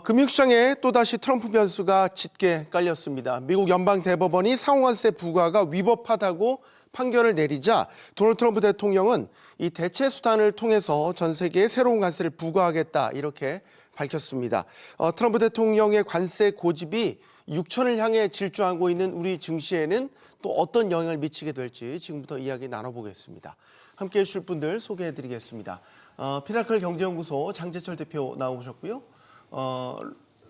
금융시장에 또다시 트럼프 변수가 짙게 깔렸습니다. 미국 연방대법원이 상호관세 부과가 위법하다고 판결을 내리자 도널드 트럼프 대통령은 이 대체 수단을 통해서 전 세계에 새로운 관세를 부과하겠다 이렇게 밝혔습니다. 트럼프 대통령의 관세 고집이 6천을 향해 질주하고 있는 우리 증시에는 또 어떤 영향을 미치게 될지 지금부터 이야기 나눠보겠습니다. 함께해 주실 분들 소개해드리겠습니다. 피나클 경제연구소 장재철 대표 나오셨고요.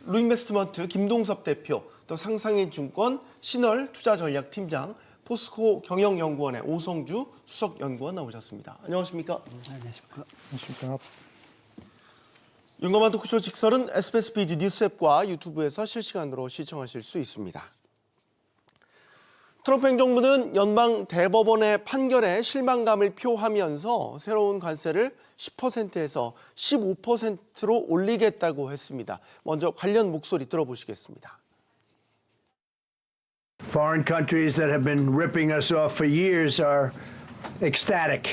루인베스트먼트 김동섭 대표, 또 상상인증권 신월 투자전략팀장, 포스코 경영연구원의 오성주 수석연구원 나오셨습니다. 안녕하십니까? 안녕하십니까? 안녕하십니까? 윤검한 토크쇼 직설은 SBS BG 뉴스앱과 유튜브에서 실시간으로 시청하실 수 있습니다. 트럼프 행정부는 연방 대법원의 판결에 실망감을 표하면서 새로운 관세를 10%에서 15%로 올리겠다고 했습니다. 먼저 관련 목소리 들어보시겠습니다. Foreign countries that have been ripping us off for years are ecstatic.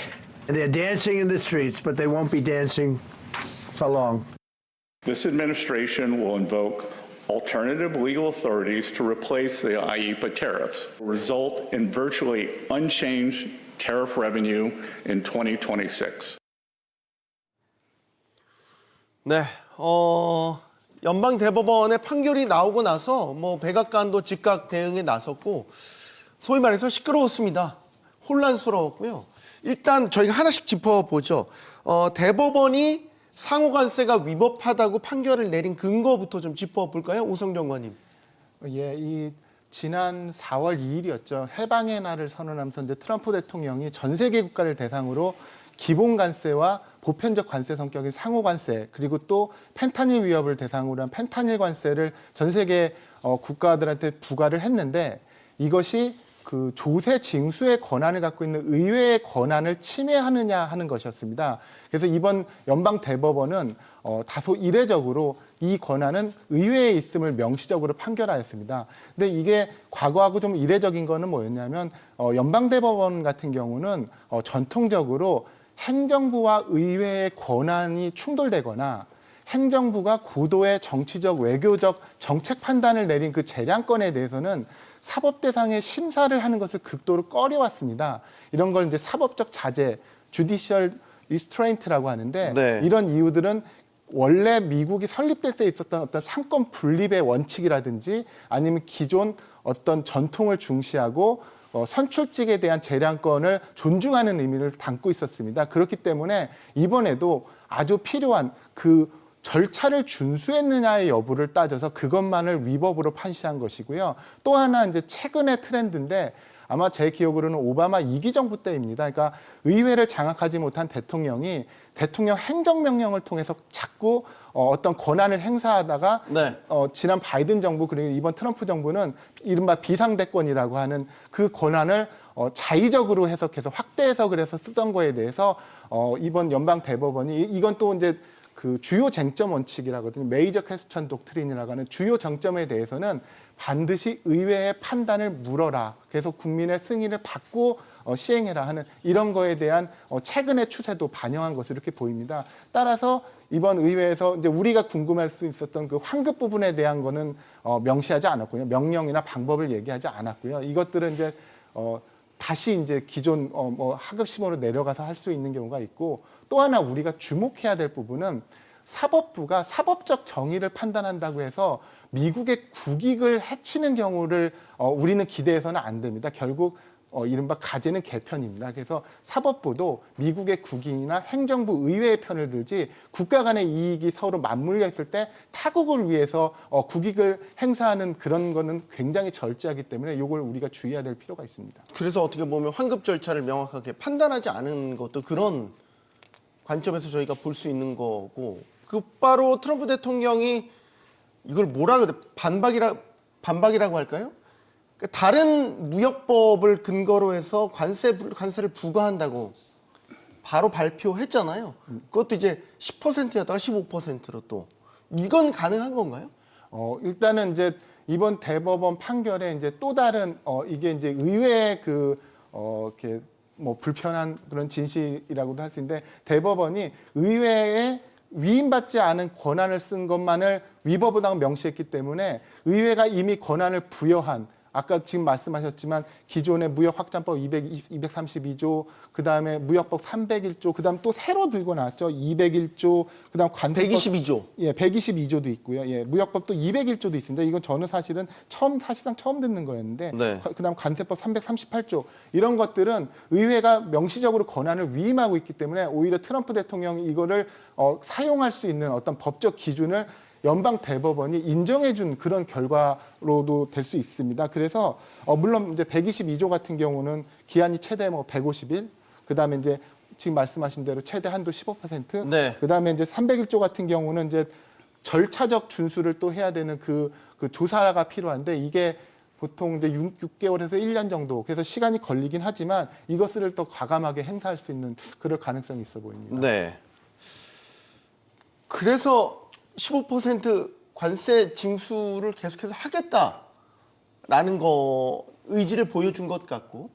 They're dancing in the streets, but they won't be dancing for long. This administration will invoke alternative legal authorities to replace the IEEPA tariffs, result in virtually unchanged tariff revenue in 2026. 네, 연방 대법원의 판결이 나오고 나서 백악관도 즉각 대응에 나섰고 소위 말해서 시끄러웠습니다. 혼란스러웠고요. 일단 저희가 하나씩 짚어보죠. 대법원이 상호관세가 위법하다고 판결을 내린 근거부터 좀 짚어볼까요? 오성정 의원님. 예, 이 지난 4월 2일이었죠. 해방의 날을 선언하면서 이제 트럼프 대통령이 전 세계 국가를 대상으로 기본 관세와 보편적 관세 성격인 상호관세, 그리고 또 펜타닐 위협을 대상으로 한 펜타닐 관세를 전 세계 국가들한테 부과를 했는데, 이것이 그 조세 징수의 권한을 갖고 있는 의회의 권한을 침해하느냐 하는 것이었습니다. 그래서 이번 연방 대법원은 다소 이례적으로 이 권한은 의회에 있음을 명시적으로 판결하였습니다. 근데 이게 과거하고 좀 이례적인 거는 뭐였냐면 연방 대법원 같은 경우는 전통적으로 행정부와 의회의 권한이 충돌되거나 행정부가 고도의 정치적, 외교적 정책 판단을 내린 그 재량권에 대해서는 사법 대상의 심사를 하는 것을 극도로 꺼려왔습니다. 이런 걸 이제 사법적 자제, judicial restraint라고 하는데, 네. 이런 이유들은 원래 미국이 설립될 때 있었던 어떤 상권 분립의 원칙이라든지 아니면 기존 어떤 전통을 중시하고 선출직에 대한 재량권을 존중하는 의미를 담고 있었습니다. 그렇기 때문에 이번에도 아주 필요한 그 절차를 준수했느냐의 여부를 따져서 그것만을 위법으로 판시한 것이고요. 또 하나 이제 최근의 트렌드인데, 아마 제 기억으로는 오바마 2기 정부 때입니다. 그러니까 의회를 장악하지 못한 대통령이 대통령 행정명령을 통해서 자꾸 어떤 권한을 행사하다가 네. 지난 바이든 정부 그리고 이번 트럼프 정부는 이른바 비상대권이라고 하는 그 권한을 자의적으로 해석해서 확대 해석을 해서 쓰던 거에 대해서 이번 연방 대법원이, 이건 또 이제 그 주요 쟁점 원칙이라고 하거든요. 메이저 퀘스천 독트린이라고 하는 주요 정점에 대해서는 반드시 의회의 판단을 물어라. 그래서 국민의 승인을 받고 시행해라 하는 이런 거에 대한 최근의 추세도 반영한 것으로 이렇게 보입니다. 따라서 이번 의회에서 이제 우리가 궁금할 수 있었던 그 환급 부분에 대한 거는 명시하지 않았고요. 명령이나 방법을 얘기하지 않았고요. 이것들은 이제 다시 이제 기존 하급 심으로 내려가서 할 수 있는 경우가 있고, 또 하나 우리가 주목해야 될 부분은 사법부가 사법적 정의를 판단한다고 해서 미국의 국익을 해치는 경우를 우리는 기대해서는 안 됩니다. 결국 이른바 가제는 개편입니다. 그래서 사법부도 미국의 국익이나 행정부 의회의 편을 들지 국가 간의 이익이 서로 맞물려 있을 때 타국을 위해서 국익을 행사하는 그런 거는 굉장히 절제하기 때문에 이걸 우리가 주의해야 될 필요가 있습니다. 그래서 어떻게 보면 환급 절차를 명확하게 판단하지 않은 것도 그런 관점에서 저희가 볼 수 있는 거고, 곧바로 트럼프 대통령이 이걸 뭐라 그래, 반박이라고 할까요? 그러니까 다른 무역법을 근거로 해서 관세를 부과한다고 바로 발표했잖아요. 그것도 이제 10%였다가 15%로 또. 이건 가능한 건가요? 일단은 이제 이번 대법원 판결에 이제 또 다른 이게 이제 의회의 이렇게 불편한 그런 진실이라고도 할 수 있는데, 대법원이 의회의 위임받지 않은 권한을 쓴 것만을 위법하다고 명시했기 때문에 의회가 이미 권한을 부여한 아까 지금 말씀하셨지만 기존의 무역확장법 232조, 그다음에 무역법 301조, 그다음 또 새로 들고 나왔죠. 201조, 그다음 관세법 122조. 예, 122조도 있고요. 예, 무역법도 201조도 있습니다. 이건 저는 사실은 사실상 처음 듣는 거였는데, 네. 그다음 관세법 338조 이런 것들은 의회가 명시적으로 권한을 위임하고 있기 때문에 오히려 트럼프 대통령이 이거를 사용할 수 있는 어떤 법적 기준을 연방 대법원이 인정해준 그런 결과로도 될 수 있습니다. 그래서 물론 이제 122조 같은 경우는 기한이 최대 150일, 그다음에 이제 지금 말씀하신 대로 최대 한도 15%, 네. 그다음에 이제 301조 같은 경우는 이제 절차적 준수를 또 해야 되는 그 조사가 필요한데 이게 보통 이제 6개월에서 1년 정도, 그래서 시간이 걸리긴 하지만 이것을 더 과감하게 행사할 수 있는 그럴 가능성이 있어 보입니다. 네. 그래서 15% 관세 징수를 계속해서 하겠다라는 거 의지를 보여준 것 같고,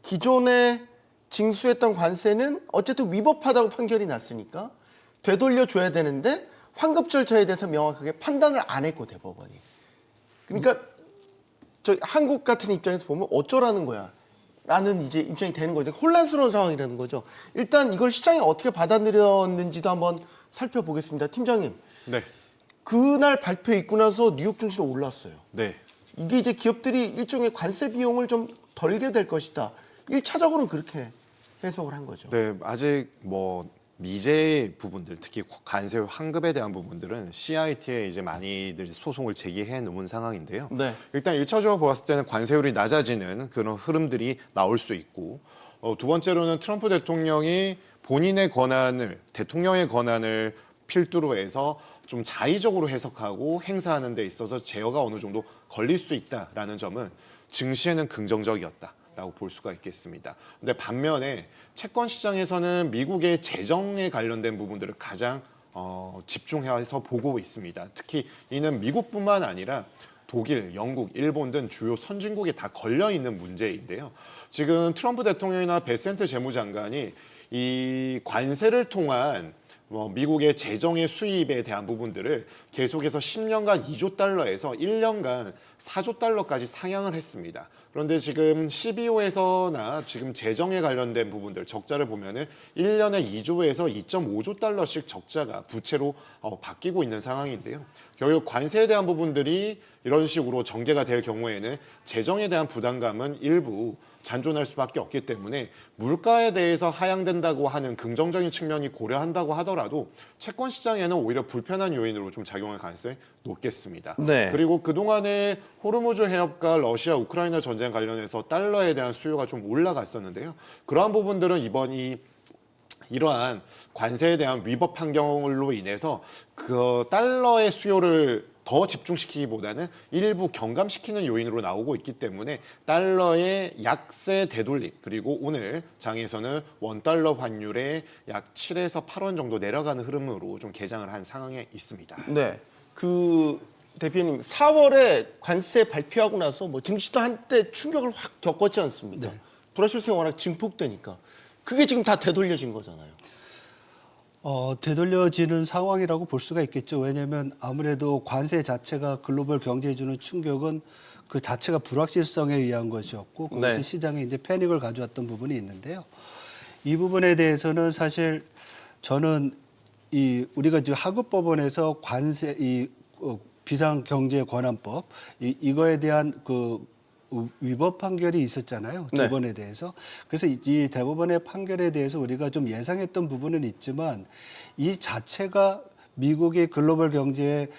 기존에 징수했던 관세는 어쨌든 위법하다고 판결이 났으니까 되돌려 줘야 되는데 환급 절차에 대해서 명확하게 판단을 안 했고 대법원이. 그러니까 저 한국 같은 입장에서 보면 어쩌라는 거야 라는 이제 입장이 되는 거죠. 혼란스러운 상황이라는 거죠. 일단 이걸 시장이 어떻게 받아들였는지도 한번 살펴보겠습니다. 팀장님. 네. 그날 발표 있고 나서 뉴욕 증시로 올랐어요. 네. 이게 이제 기업들이 일종의 관세 비용을 좀 덜게 될 것이다. 1차적으로는 그렇게 해석을 한 거죠. 네, 아직 뭐 미제 부분들, 특히 관세 환급에 대한 부분들은 CIT에 이제 많이들 소송을 제기해 놓은 상황인데요. 네. 일단 1차적으로 보았을 때는 관세율이 낮아지는 그런 흐름들이 나올 수 있고, 두 번째로는 트럼프 대통령이 본인의 권한을, 대통령의 권한을 필두로 해서 좀 자의적으로 해석하고 행사하는 데 있어서 제어가 어느 정도 걸릴 수 있다라는 점은 증시에는 긍정적이었다라고 볼 수가 있겠습니다. 근데 반면에 채권 시장에서는 미국의 재정에 관련된 부분들을 가장 집중해서 보고 있습니다. 특히 이는 미국뿐만 아니라 독일, 영국, 일본 등 주요 선진국에 다 걸려 있는 문제인데요. 지금 트럼프 대통령이나 베센트 재무장관이 이 관세를 통한 미국의 재정의 수입에 대한 부분들을 계속해서 10년간 2조 달러에서 1년간 4조 달러까지 상향을 했습니다. 그런데 지금 CBO에서나 지금 재정에 관련된 부분들 적자를 보면은 1년에 2조에서 2.5조 달러씩 적자가 부채로 바뀌고 있는 상황인데요. 결국 관세에 대한 부분들이 이런 식으로 전개가 될 경우에는 재정에 대한 부담감은 일부 잔존할 수밖에 없기 때문에 물가에 대해서 하향된다고 하는 긍정적인 측면이 고려한다고 하더라도 채권 시장에는 오히려 불편한 요인으로 좀 작용할 가능성이 높겠습니다. 네. 그리고 그동안에 호르무즈 해협과 러시아 우크라이나 전쟁 관련해서 달러에 대한 수요가 좀 올라갔었는데요. 그러한 부분들은 이러한 관세에 대한 위법 판결로 인해서 그 달러의 수요를 더 집중시키기보다는 일부 경감시키는 요인으로 나오고 있기 때문에 달러의 약세 되돌림, 그리고 오늘 장에서는 원달러 환율의 약 7에서 8원 정도 내려가는 흐름으로 좀 개장을 한 상황에 있습니다. 네. 그 대표님 4월에 관세 발표하고 나서 뭐 증시도 한때 충격을 확 겪었지 않습니까? 불확실성이 워낙 증폭되니까 그게 지금 다 되돌려진 거잖아요. 되돌려지는 상황이라고 볼 수가 있겠죠. 왜냐하면 아무래도 관세 자체가 글로벌 경제에 주는 충격은 그 자체가 불확실성에 의한 것이었고 그것이 네. 시장에 이제 패닉을 가져왔던 부분이 있는데요. 이 부분에 대해서는 사실 저는 우리가 지금 하급법원에서 관세 비상경제권한법 이거에 대한 그 위법 판결이 있었잖아요. 두 네. 번에 대해서. 그래서 이 대법원의 판결에 대해서 우리가 좀 예상했던 부분은 있지만 이 자체가 미국의 글로벌 경제에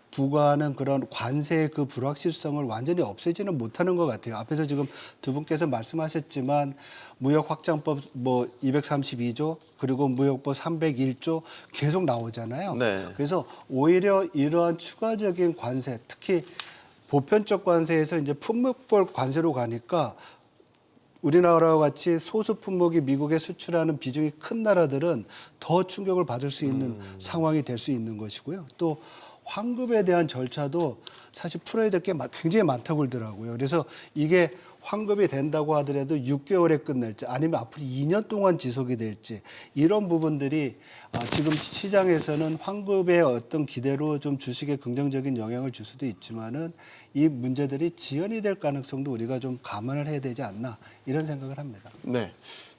부과하는 그런 관세의 그 불확실성을 완전히 없애지는 못하는 것 같아요. 앞에서 지금 두 분께서 말씀하셨지만 무역확장법 232조 그리고 무역법 301조 계속 나오잖아요. 네. 그래서 오히려 이러한 추가적인 관세, 특히 보편적 관세에서 이제 품목별 관세로 가니까 우리나라와 같이 소수 품목이 미국에 수출하는 비중이 큰 나라들은 더 충격을 받을 수 있는 상황이 될 수 있는 것이고요. 또 환급에 대한 절차도 사실 풀어야 될 게 굉장히 많다고 그러더라고요. 그래서 이게 환급이 된다고 하더라도 6개월에 끝낼지 아니면 앞으로 2년 동안 지속이 될지 이런 부분들이 지금 시장에서는 환급의 어떤 기대로 좀 주식에 긍정적인 영향을 줄 수도 있지만은 이 문제들이 지연이 될 가능성도 우리가 좀 감안을 해야 되지 않나 이런 생각을 합니다. 네.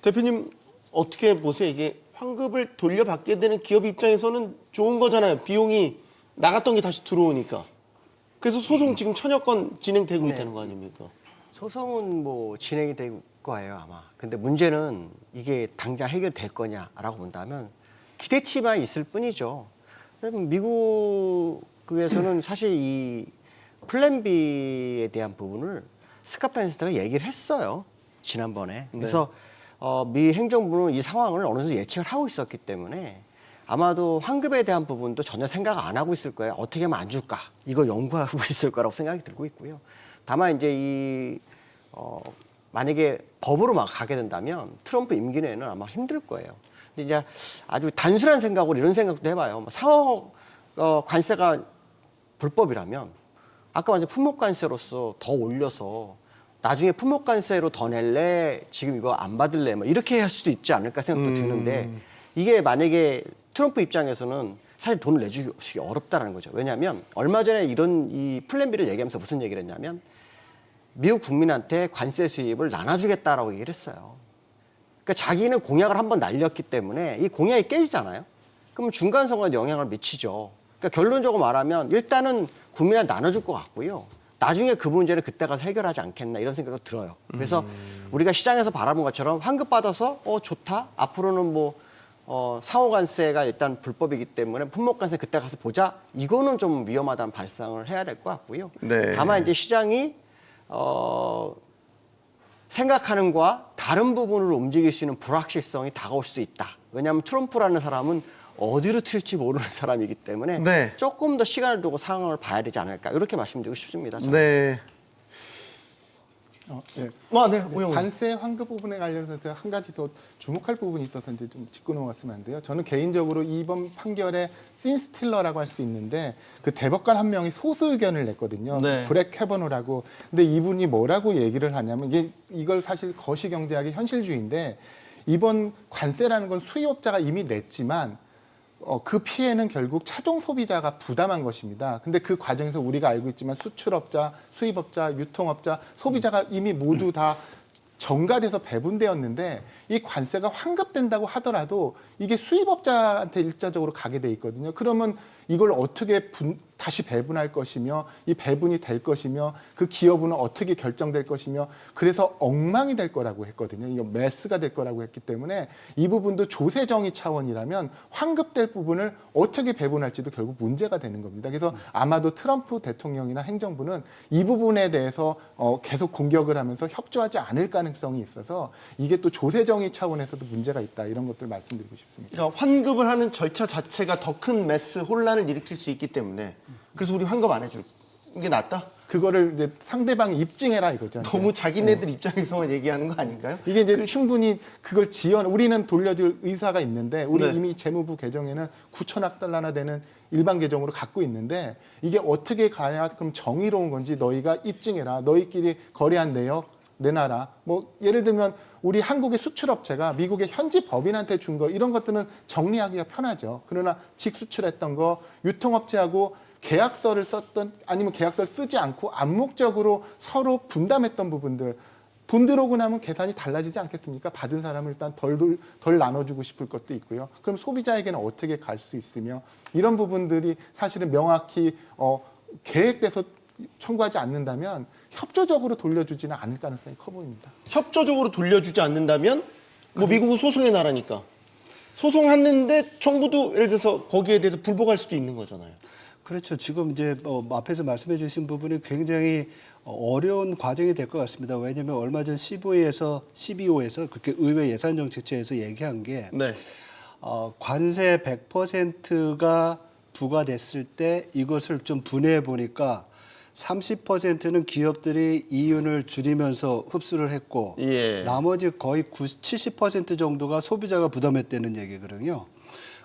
대표님 어떻게 보세요? 이게 환급을 돌려받게 되는 기업 입장에서는 좋은 거잖아요. 비용이 나갔던 게 다시 들어오니까. 그래서 소송 지금 천여 건 진행되고 있다는 거 아닙니까? 소송은 뭐 진행이 될 거예요 아마. 근데 문제는 이게 당장 해결될 거냐라고 본다면 기대치만 있을 뿐이죠. 미국에서는 사실 이 플랜 B에 대한 부분을 스카펜스터가 얘기를 했어요 지난번에. 그래서 미 행정부는 이 상황을 어느 정도 예측을 하고 있었기 때문에 아마도 환급에 대한 부분도 전혀 생각 안 하고 있을 거예요. 어떻게 하면 안 줄까? 이거 연구하고 있을 거라고 생각이 들고 있고요. 다만 이제 만약에 법으로 막 가게 된다면 트럼프 임기 내에는 아마 힘들 거예요. 근데 이제 아주 단순한 생각으로 이런 생각도 해봐요. 상호 관세가 불법이라면 아까 말한 품목 관세로서 더 올려서 나중에 품목 관세로 더 낼래? 지금 이거 안 받을래? 뭐 이렇게 할 수도 있지 않을까 생각도 드는데 이게 만약에 트럼프 입장에서는 사실 돈을 내주기 어렵다는 거죠. 왜냐하면 얼마 전에 이 플랜 B를 얘기하면서 무슨 얘기를 했냐면 미국 국민한테 관세 수입을 나눠주겠다라고 얘기를 했어요. 그러니까 자기는 공약을 한번 날렸기 때문에 이 공약이 깨지잖아요. 그럼 중간 선거에 영향을 미치죠. 그러니까 결론적으로 말하면 일단은 국민한테 나눠줄 것 같고요. 나중에 그 문제를 그때 가서 해결하지 않겠나 이런 생각도 들어요. 그래서 우리가 시장에서 바라본 것처럼 환급 받아서 좋다. 앞으로는 뭐 상호관세가 일단 불법이기 때문에 품목관세 그때 가서 보자. 이거는 좀 위험하다는 발상을 해야 될 것 같고요. 네. 다만 이제 시장이 생각하는 거와 다른 부분으로 움직일 수 있는 불확실성이 다가올 수도 있다. 왜냐하면 트럼프라는 사람은 어디로 튈지 모르는 사람이기 때문에 네. 조금 더 시간을 두고 상황을 봐야 되지 않을까 이렇게 말씀드리고 싶습니다. 저는. 네. 네. 네. 오영훈. 관세 환급 부분에 관련해서 제가 한 가지 더 주목할 부분이 있어서 이제 좀 짚고 넘어갔으면 안 돼요. 저는 개인적으로 이번 판결에 씬스틸러라고 할 수 있는데 그 대법관 한 명이 소수 의견을 냈거든요. 네. 브렉 캐버노라고. 근데 이분이 뭐라고 얘기를 하냐면 이걸 사실 거시경제학의 현실주의인데 이번 관세라는 건 수입업자가 이미 냈지만 그 피해는 결국 최종 소비자가 부담한 것입니다. 근데 그 과정에서 우리가 알고 있지만 수출업자, 수입업자, 유통업자, 소비자가 이미 모두 다 전가돼서 배분되었는데 이 관세가 환급된다고 하더라도 이게 수입업자한테 일차적으로 가게 돼 있거든요. 그러면 이걸 어떻게 다시 배분할 것이며 이 배분이 될 것이며 그 기여분은 어떻게 결정될 것이며 그래서 엉망이 될 거라고 했거든요. 이거 메스가 될 거라고 했기 때문에 이 부분도 조세정의 차원이라면 환급될 부분을 어떻게 배분할지도 결국 문제가 되는 겁니다. 그래서 아마도 트럼프 대통령이나 행정부는 이 부분에 대해서 계속 공격을 하면서 협조하지 않을 가능성이 있어서 이게 또 조세정의 차원에서도 문제가 있다. 이런 것들 말씀드리고 싶습니다. 그러니까 환급을 하는 절차 자체가 더 큰 메스 혼란을 일으킬 수 있기 때문에 그래서 우리 환급 안 해줄 게 낫다? 그거를 이제 상대방이 입증해라 이거죠. 너무 자기네들 입장에서만 얘기하는 거 아닌가요? 이게 이제 충분히 그걸 우리는 돌려줄 의사가 있는데 우리 네. 이미 재무부 계정에는 9천억 달러나 되는 일반 계정으로 갖고 있는데 이게 어떻게 가야 그럼 정의로운 건지 너희가 입증해라. 너희끼리 거래한 내역 내놔라. 뭐 예를 들면 우리 한국의 수출업체가 미국의 현지 법인한테 준 거 이런 것들은 정리하기가 편하죠. 그러나 직수출했던 거 유통업체하고 계약서를 썼던 아니면 계약서를 쓰지 않고 암묵적으로 서로 분담했던 부분들 돈 들어오고 나면 계산이 달라지지 않겠습니까? 받은 사람을 일단 덜 나눠주고 싶을 것도 있고요. 그럼 소비자에게는 어떻게 갈 수 있으며 이런 부분들이 사실은 명확히 계획돼서 청구하지 않는다면 협조적으로 돌려주지는 않을 가능성이 커 보입니다. 협조적으로 돌려주지 않는다면 뭐 미국은 소송의 나라니까 소송했는데 정부도 예를 들어서 거기에 대해서 불복할 수도 있는 거잖아요. 그렇죠. 지금 이제 앞에서 말씀해 주신 부분이 굉장히 어려운 과정이 될 것 같습니다. 왜냐하면 얼마 전 12호에서 그렇게 의회 예산정책처에서 얘기한 게 네. 관세 100%가 부과됐을 때 이것을 좀 분해해 보니까 30%는 기업들이 이윤을 줄이면서 흡수를 했고 예. 나머지 거의 70% 정도가 소비자가 부담했다는 얘기거든요.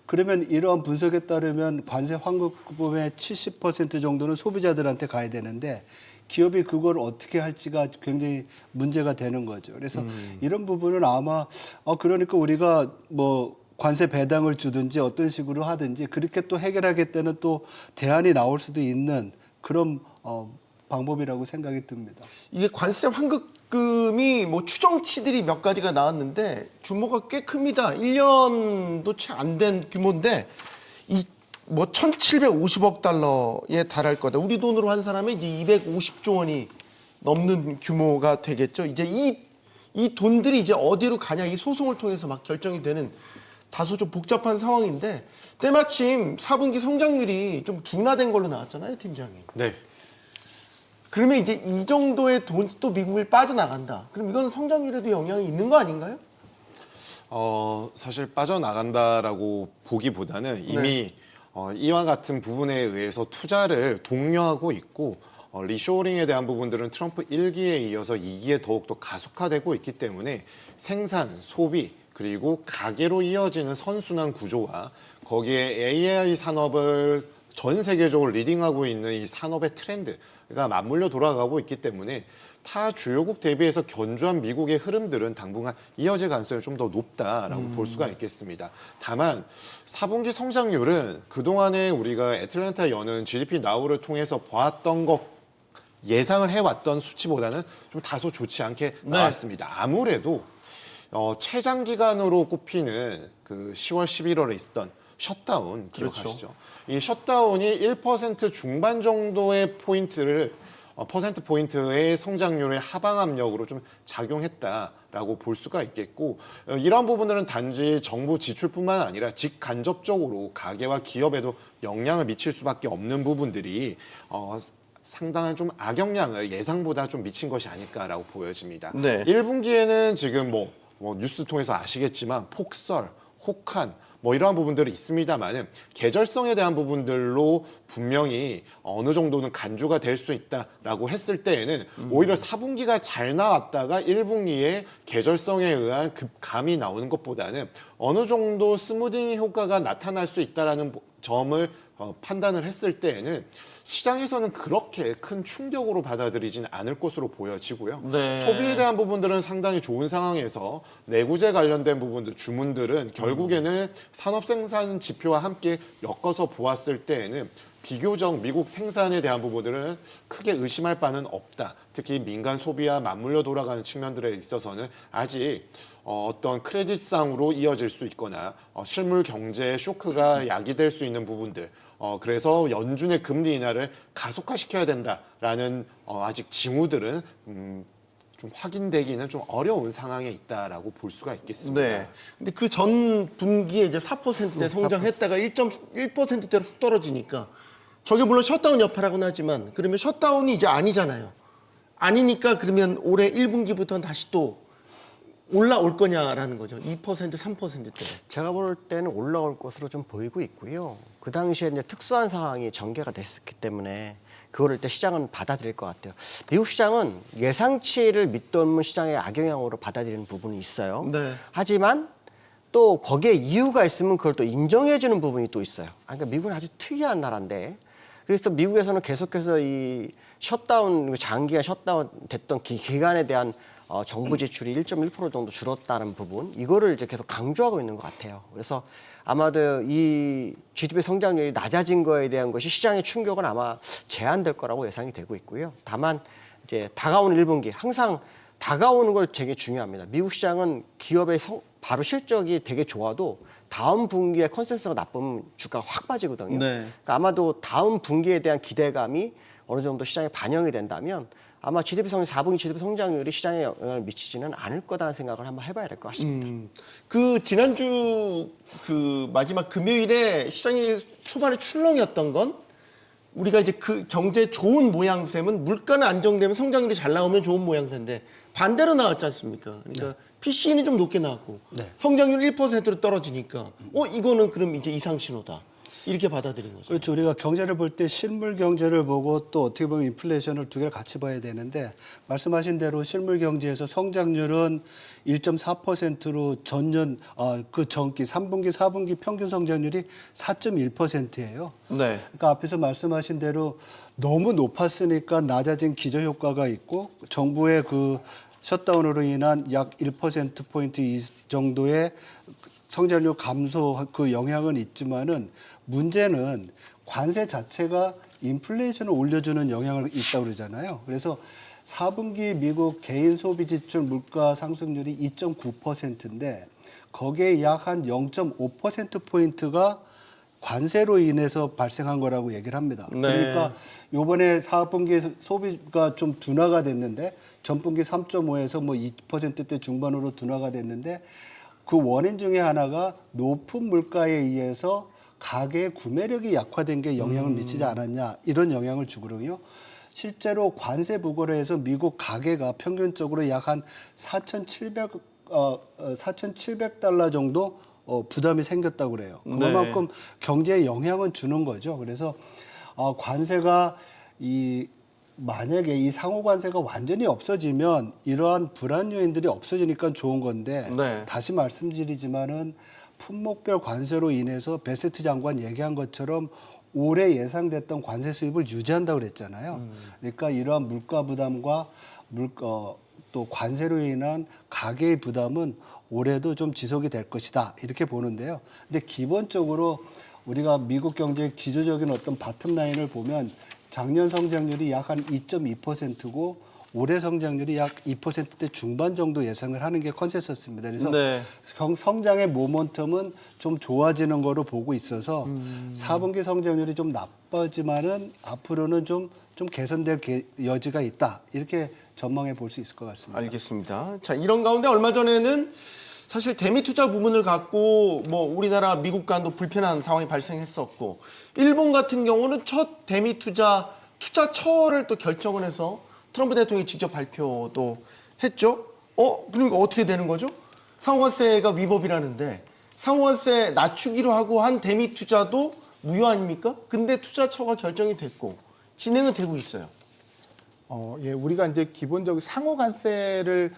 그러면 이러한 분석에 따르면 관세 환급금의 70% 정도는 소비자들한테 가야 되는데 기업이 그걸 어떻게 할지가 굉장히 문제가 되는 거죠. 그래서 이런 부분은 아마 그러니까 우리가 뭐 관세 배당을 주든지 어떤 식으로 하든지 그렇게 또 해결하겠다는 또 대안이 나올 수도 있는 그런 방법이라고 생각이 듭니다. 이게 관세 환급금이 뭐 추정치들이 몇 가지가 나왔는데 규모가 꽤 큽니다. 1년도 채 안 된 규모인데 이 뭐 1,750억 달러에 달할 거다. 우리 돈으로 환산하면 이제 250조 원이 넘는 규모가 되겠죠. 이제 이 돈들이 이제 어디로 가냐 이 소송을 통해서 막 결정이 되는 다소 좀 복잡한 상황인데 때마침 4분기 성장률이 좀 둔화된 걸로 나왔잖아요, 팀장님. 네. 그러면 이제 이 정도의 돈이 또 미국을 빠져나간다. 그럼 이건 성장률에도 영향이 있는 거 아닌가요? 사실 빠져나간다라고 보기보다는 이미 이와 같은 부분에 의해서 투자를 독려하고 있고 리쇼어링에 대한 부분들은 트럼프 1기에 이어서 2기에 더욱더 가속화되고 있기 때문에 생산, 소비, 그리고 가계로 이어지는 선순환 구조와 거기에 AI 산업을 전 세계적으로 리딩하고 있는 이 산업의 트렌드가 맞물려 돌아가고 있기 때문에 타 주요국 대비해서 견조한 미국의 흐름들은 당분간 이어질 가능성이 좀 더 높다라고 볼 수가 있겠습니다. 다만 4분기 성장률은 그동안에 우리가 애틀랜타 여는 GDP 나우를 통해서 보았던 것 예상을 해왔던 수치보다는 좀 다소 좋지 않게 나왔습니다. 아무래도 최장 기간으로 꼽히는 그 10월, 11월에 있었던 셔다운 기억하시죠? 이 셔다운이 1% 중반 정도의 퍼센트 포인트의 성장률의 하방 압력으로 좀 작용했다라고 볼 수가 있겠고 이러한 부분들은 단지 정부 지출뿐만 아니라 직간접적으로 가계와 기업에도 영향을 미칠 수밖에 없는 부분들이 상당한 좀 악영향을 예상보다 좀 미친 것이 아닐까라고 보여집니다. 네. 1분기에는 지금 뭐 뉴스 통해서 아시겠지만 폭설, 혹한 뭐 이러한 부분들이 있습니다만은 계절성에 대한 부분들로 분명히 어느 정도는 간주가 될 수 있다라고 했을 때에는 오히려 4분기가 잘 나왔다가 1분기에 계절성에 의한 급감이 나오는 것보다는 어느 정도 스무딩 효과가 나타날 수 있다라는 점을 판단을 했을 때에는 시장에서는 그렇게 큰 충격으로 받아들이지는 않을 것으로 보여지고요. 네. 소비에 대한 부분들은 상당히 좋은 상황에서 내구재 관련된 부분들, 주문들은 결국에는 산업 생산 지표와 함께 엮어서 보았을 때에는 비교적 미국 생산에 대한 부분들은 크게 의심할 바는 없다. 특히 민간 소비와 맞물려 돌아가는 측면들에 있어서는 아직 어떤 크레딧상으로 이어질 수 있거나 실물 경제의 쇼크가 야기될 수 있는 부분들 그래서 연준의 금리 인하를 가속화시켜야 된다라는 아직 징후들은 좀 확인되기는 좀 어려운 상황에 있다라고 볼 수가 있겠습니다. 네. 근데 그 전 분기에 이제 4%대 성장했다가 1.1%대로 훅 떨어지니까 저게 물론 셧다운 여파라고는 하지만 그러면 셧다운이 이제 아니잖아요. 아니니까 그러면 올해 1분기부터는 다시 또 올라올 거냐라는 거죠. 2%, 3%대. 제가 볼 때는 올라올 것으로 좀 보이고 있고요. 그 당시에 이제 특수한 상황이 전개가 됐기 때문에 그거를 일단 시장은 받아들일 것 같아요. 미국 시장은 예상치를 밑도는 시장의 악영향으로 받아들이는 부분이 있어요. 네. 하지만 또 거기에 이유가 있으면 그걸 또 인정해주는 부분이 또 있어요. 그러니까 미국은 아주 특이한 나라인데 그래서 미국에서는 계속해서 이 셧다운, 장기간 셧다운 됐던 기간에 대한 정부 지출이 1.1% 정도 줄었다는 부분, 이거를 이제 계속 강조하고 있는 것 같아요. 그래서 아마도 이 GDP 성장률이 낮아진 거에 대한 것이 시장의 충격은 아마 제한될 거라고 예상이 되고 있고요. 다만 이제 다가오는 1분기, 항상 다가오는 걸 되게 중요합니다. 미국 시장은 기업의 바로 실적이 되게 좋아도 다음 분기에 컨센서스가 나쁘면 주가가 확 빠지거든요. 네. 그러니까 아마도 다음 분기에 대한 기대감이 어느 정도 시장에 반영이 된다면 아마 4분기 GDP 성장률이 시장에 영향을 미치지는 않을 거다라는 생각을 한번 해봐야 될 것 같습니다. 그 지난주 그 마지막 금요일에 시장이 초반에 출렁이었던 건 우리가 이제 그 경제 좋은 모양새는 물가는 안정되면 성장률이 잘 나오면 좋은 모양새인데 반대로 나왔지 않습니까? 그러니까 PCE는 좀 높게 나왔고 성장률 1%로 떨어지니까 이거는 그럼 이제 이상 신호다. 이렇게 받아들인 거죠. 그렇죠. 우리가 경제를 볼 때 실물 경제를 보고 또 어떻게 보면 인플레이션을 두 개를 같이 봐야 되는데 말씀하신 대로 실물 경제에서 성장률은 1.4%로 전년 그 전기 3분기, 4분기 평균 성장률이 4.1%예요. 네. 그러니까 앞에서 말씀하신 대로 너무 높았으니까 낮아진 기저 효과가 있고 정부의 그 셧다운으로 인한 약 1%포인트 이 정도의 성장률 감소 그 영향은 있지만은 문제는 관세 자체가 인플레이션을 올려주는 영향을 있다고 그러잖아요. 그래서 4분기 미국 개인 소비 지출 물가 상승률이 2.9%인데 거기에 약 한 0.5%포인트가 관세로 인해서 발생한 거라고 얘기를 합니다. 네. 그러니까 요번에 4분기 소비가 좀 둔화가 됐는데 전분기 3.5에서 뭐 2%대 중반으로 둔화가 됐는데 그 원인 중에 하나가 높은 물가에 의해서 가계의 구매력이 약화된 게 영향을 미치지 않았냐 이런 영향을 주거든요. 실제로 관세 부과로 해서 미국 가계가 평균적으로 약 한 4,700달러 정도 부담이 생겼다고 그래요. 그만큼 경제에 영향은 주는 거죠. 그래서 관세가 만약에 이 상호 관세가 완전히 없어지면 이러한 불안 요인들이 없어지니까 좋은 건데 네. 다시 말씀드리지만은 품목별 관세로 인해서 베세트 장관 얘기한 것처럼 올해 예상됐던 관세 수입을 유지한다고 그랬잖아요. 그러니까 이러한 물가 부담과 또 관세로 인한 가계의 부담은 올해도 좀 지속이 될 것이다 이렇게 보는데요. 근데 기본적으로 우리가 미국 경제의 기초적인 어떤 바텀라인을 보면 작년 성장률이 약 한 2.2%고 올해 성장률이 약 2%대 중반 정도 예상을 하는 게 컨센서스입니다. 그래서 네. 성장의 모멘텀은 좀 좋아지는 거로 보고 있어서 4분기 성장률이 좀 나빠지만은 앞으로는 좀 개선될 여지가 있다. 이렇게 전망해 볼 수 있을 것 같습니다. 알겠습니다. 자, 이런 가운데 얼마 전에는 사실 대미 투자 부문을 갖고 뭐 우리나라 미국 간도 불편한 상황이 발생했었고 일본 같은 경우는 첫 대미 투자처를 또 결정을 해서 트럼프 대통령이 직접 발표도 했죠. 그러니까 어떻게 되는 거죠? 상호관세가 위법이라는데 상호관세 낮추기로 하고 한 대미 투자도 무효 아닙니까? 근데 투자처가 결정이 됐고 진행은 되고 있어요. 예, 우리가 이제 기본적으로 상호 관세를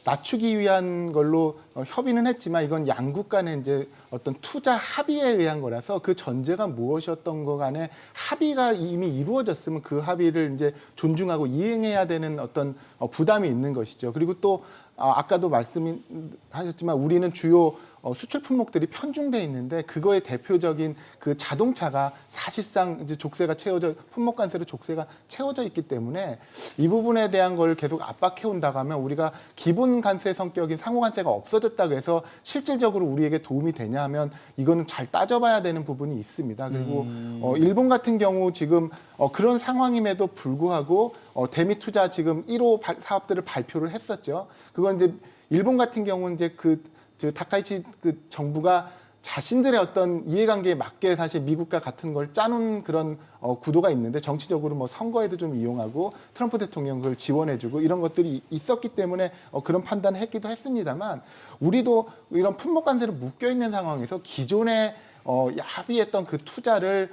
낮추기 위한 걸로 협의는 했지만 이건 양국 간의 이제 어떤 투자 합의에 의한 거라서 그 전제가 무엇이었던 거 간에 합의가 이미 이루어졌으면 그 합의를 이제 존중하고 이행해야 되는 어떤 부담이 있는 것이죠. 그리고 또 아까도 말씀하셨지만 우리는 주요 수출 품목들이 편중돼 있는데 그거의 대표적인 그 자동차가 사실상 이제 품목 관세로 족쇄가 채워져 있기 때문에 이 부분에 대한 걸 계속 압박해 온다고 하면 우리가 기본 관세 성격인 상호 관세가 없어졌다고 해서 실질적으로 우리에게 도움이 되냐 하면 이거는 잘 따져봐야 되는 부분이 있습니다. 그리고 일본 같은 경우 지금 그런 상황임에도 불구하고 대미 투자 지금 1호 사업들을 발표를 했었죠. 그건 이제 일본 같은 경우는 이제 다카이치 정부가 자신들의 어떤 이해관계에 맞게 사실 미국과 같은 걸 짜놓은 그런 구도가 있는데 정치적으로 뭐 선거에도 좀 이용하고 트럼프 대통령 그걸 지원해주고 이런 것들이 있었기 때문에 그런 판단을 했기도 했습니다만 우리도 이런 품목 관세로 묶여 있는 상황에서 기존에 합의했던 그 투자를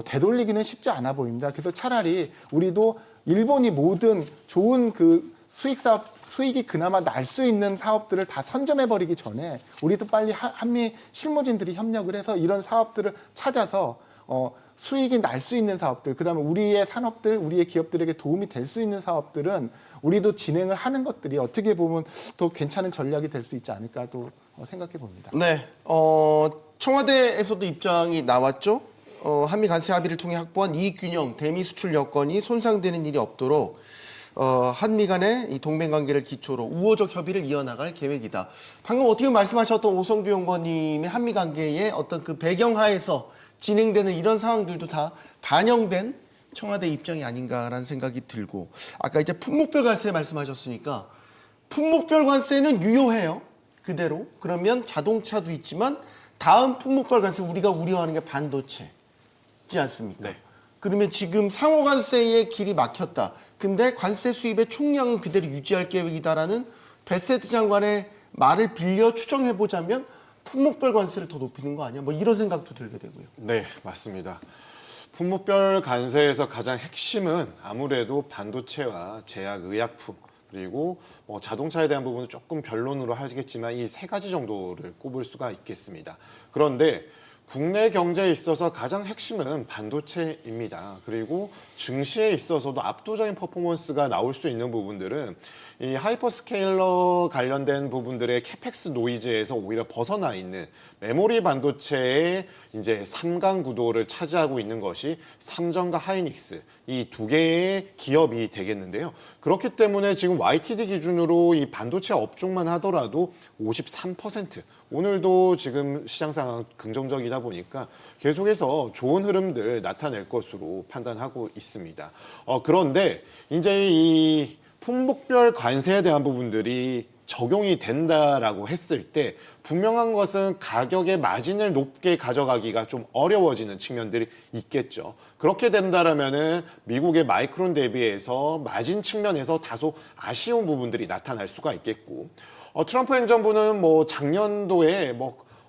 되돌리기는 쉽지 않아 보입니다. 그래서 차라리 우리도 일본이 모든 좋은 그 수익이 그나마 날 수 있는 사업들을 다 선점해버리기 전에 우리도 빨리 한미 실무진들이 협력을 해서 이런 사업들을 찾아서 수익이 날 수 있는 사업들, 그다음에 우리의 산업들, 우리의 기업들에게 도움이 될 수 있는 사업들은 우리도 진행을 하는 것들이 어떻게 보면 더 괜찮은 전략이 될 수 있지 않을까도 생각해 봅니다. 네, 청와대에서도 입장이 나왔죠. 한미 관세 합의를 통해 확보한 이익균형, 대미 수출 여건이 손상되는 일이 없도록 한미 간의 이 동맹 관계를 기초로 우호적 협의를 이어나갈 계획이다. 방금 어떻게 말씀하셨던 오성주 연구원님의 한미 관계의 어떤 그 배경하에서 진행되는 이런 상황들도 다 반영된 청와대 입장이 아닌가라는 생각이 들고 아까 이제 품목별 관세 말씀하셨으니까 품목별 관세는 유효해요. 그대로. 그러면 자동차도 있지만 다음 품목별 관세 우리가 우려하는 게 반도체지 않습니까? 네. 그러면 지금 상호 관세의 길이 막혔다. 근데 관세 수입의 총량은 그대로 유지할 계획이다라는 베세트 장관의 말을 빌려 추정해 보자면 품목별 관세를 더 높이는 거 아니야? 뭐 이런 생각도 들게 되고요. 네, 맞습니다. 품목별 관세에서 가장 핵심은 아무래도 반도체와 제약, 의약품 그리고 뭐 자동차에 대한 부분은 조금 변론으로 하겠지만 이 세 가지 정도를 꼽을 수가 있겠습니다. 그런데 국내 경제에 있어서 가장 핵심은 반도체입니다. 그리고 증시에 있어서도 압도적인 퍼포먼스가 나올 수 있는 부분들은 이 하이퍼스케일러 관련된 부분들의 캐펙스 노이즈에서 오히려 벗어나 있는 메모리 반도체의 이제 3강 구도를 차지하고 있는 것이 삼성과 하이닉스 이 두 개의 기업이 되겠는데요. 그렇기 때문에 지금 YTD 기준으로 이 반도체 업종만 하더라도 53%, 오늘도 지금 시장 상황 긍정적이다 보니까 계속해서 좋은 흐름들 나타낼 것으로 판단하고 있습니다. 그런데 이제 이 품목별 관세에 대한 부분들이 적용이 된다라고 했을 때 분명한 것은 가격의 마진을 높게 가져가기가 좀 어려워지는 측면들이 있겠죠. 그렇게 된다라면은 미국의 마이크론 대비해서 마진 측면에서 다소 아쉬운 부분들이 나타날 수가 있겠고, 트럼프 행정부는 뭐 작년도에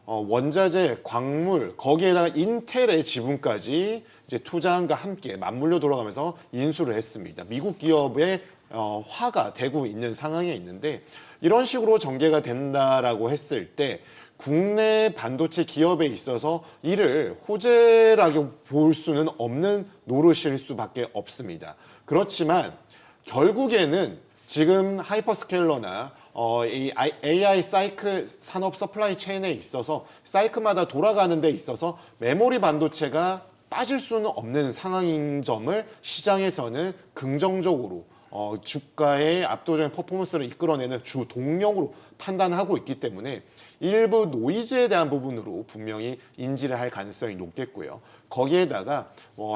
원자재, 광물 거기에다가 인텔의 지분까지 이제 투자한과 함께 맞물려 돌아가면서 인수를 했습니다. 미국 기업의 화가 되고 있는 상황에 있는데 이런 식으로 전개가 된다라고 했을 때 국내 반도체 기업에 있어서 이를 호재라고 볼 수는 없는 노릇일 수밖에 없습니다. 그렇지만 결국에는 지금 하이퍼스케일러나 이 AI 사이클 산업 서플라이 체인에 있어서 사이클마다 돌아가는 데 있어서 메모리 반도체가 빠질 수는 없는 상황인 점을 시장에서는 긍정적으로 주가의 압도적인 퍼포먼스를 이끌어내는 주 동력으로 판단하고 있기 때문에 일부 노이즈에 대한 부분으로 분명히 인지를 할 가능성이 높겠고요. 거기에다가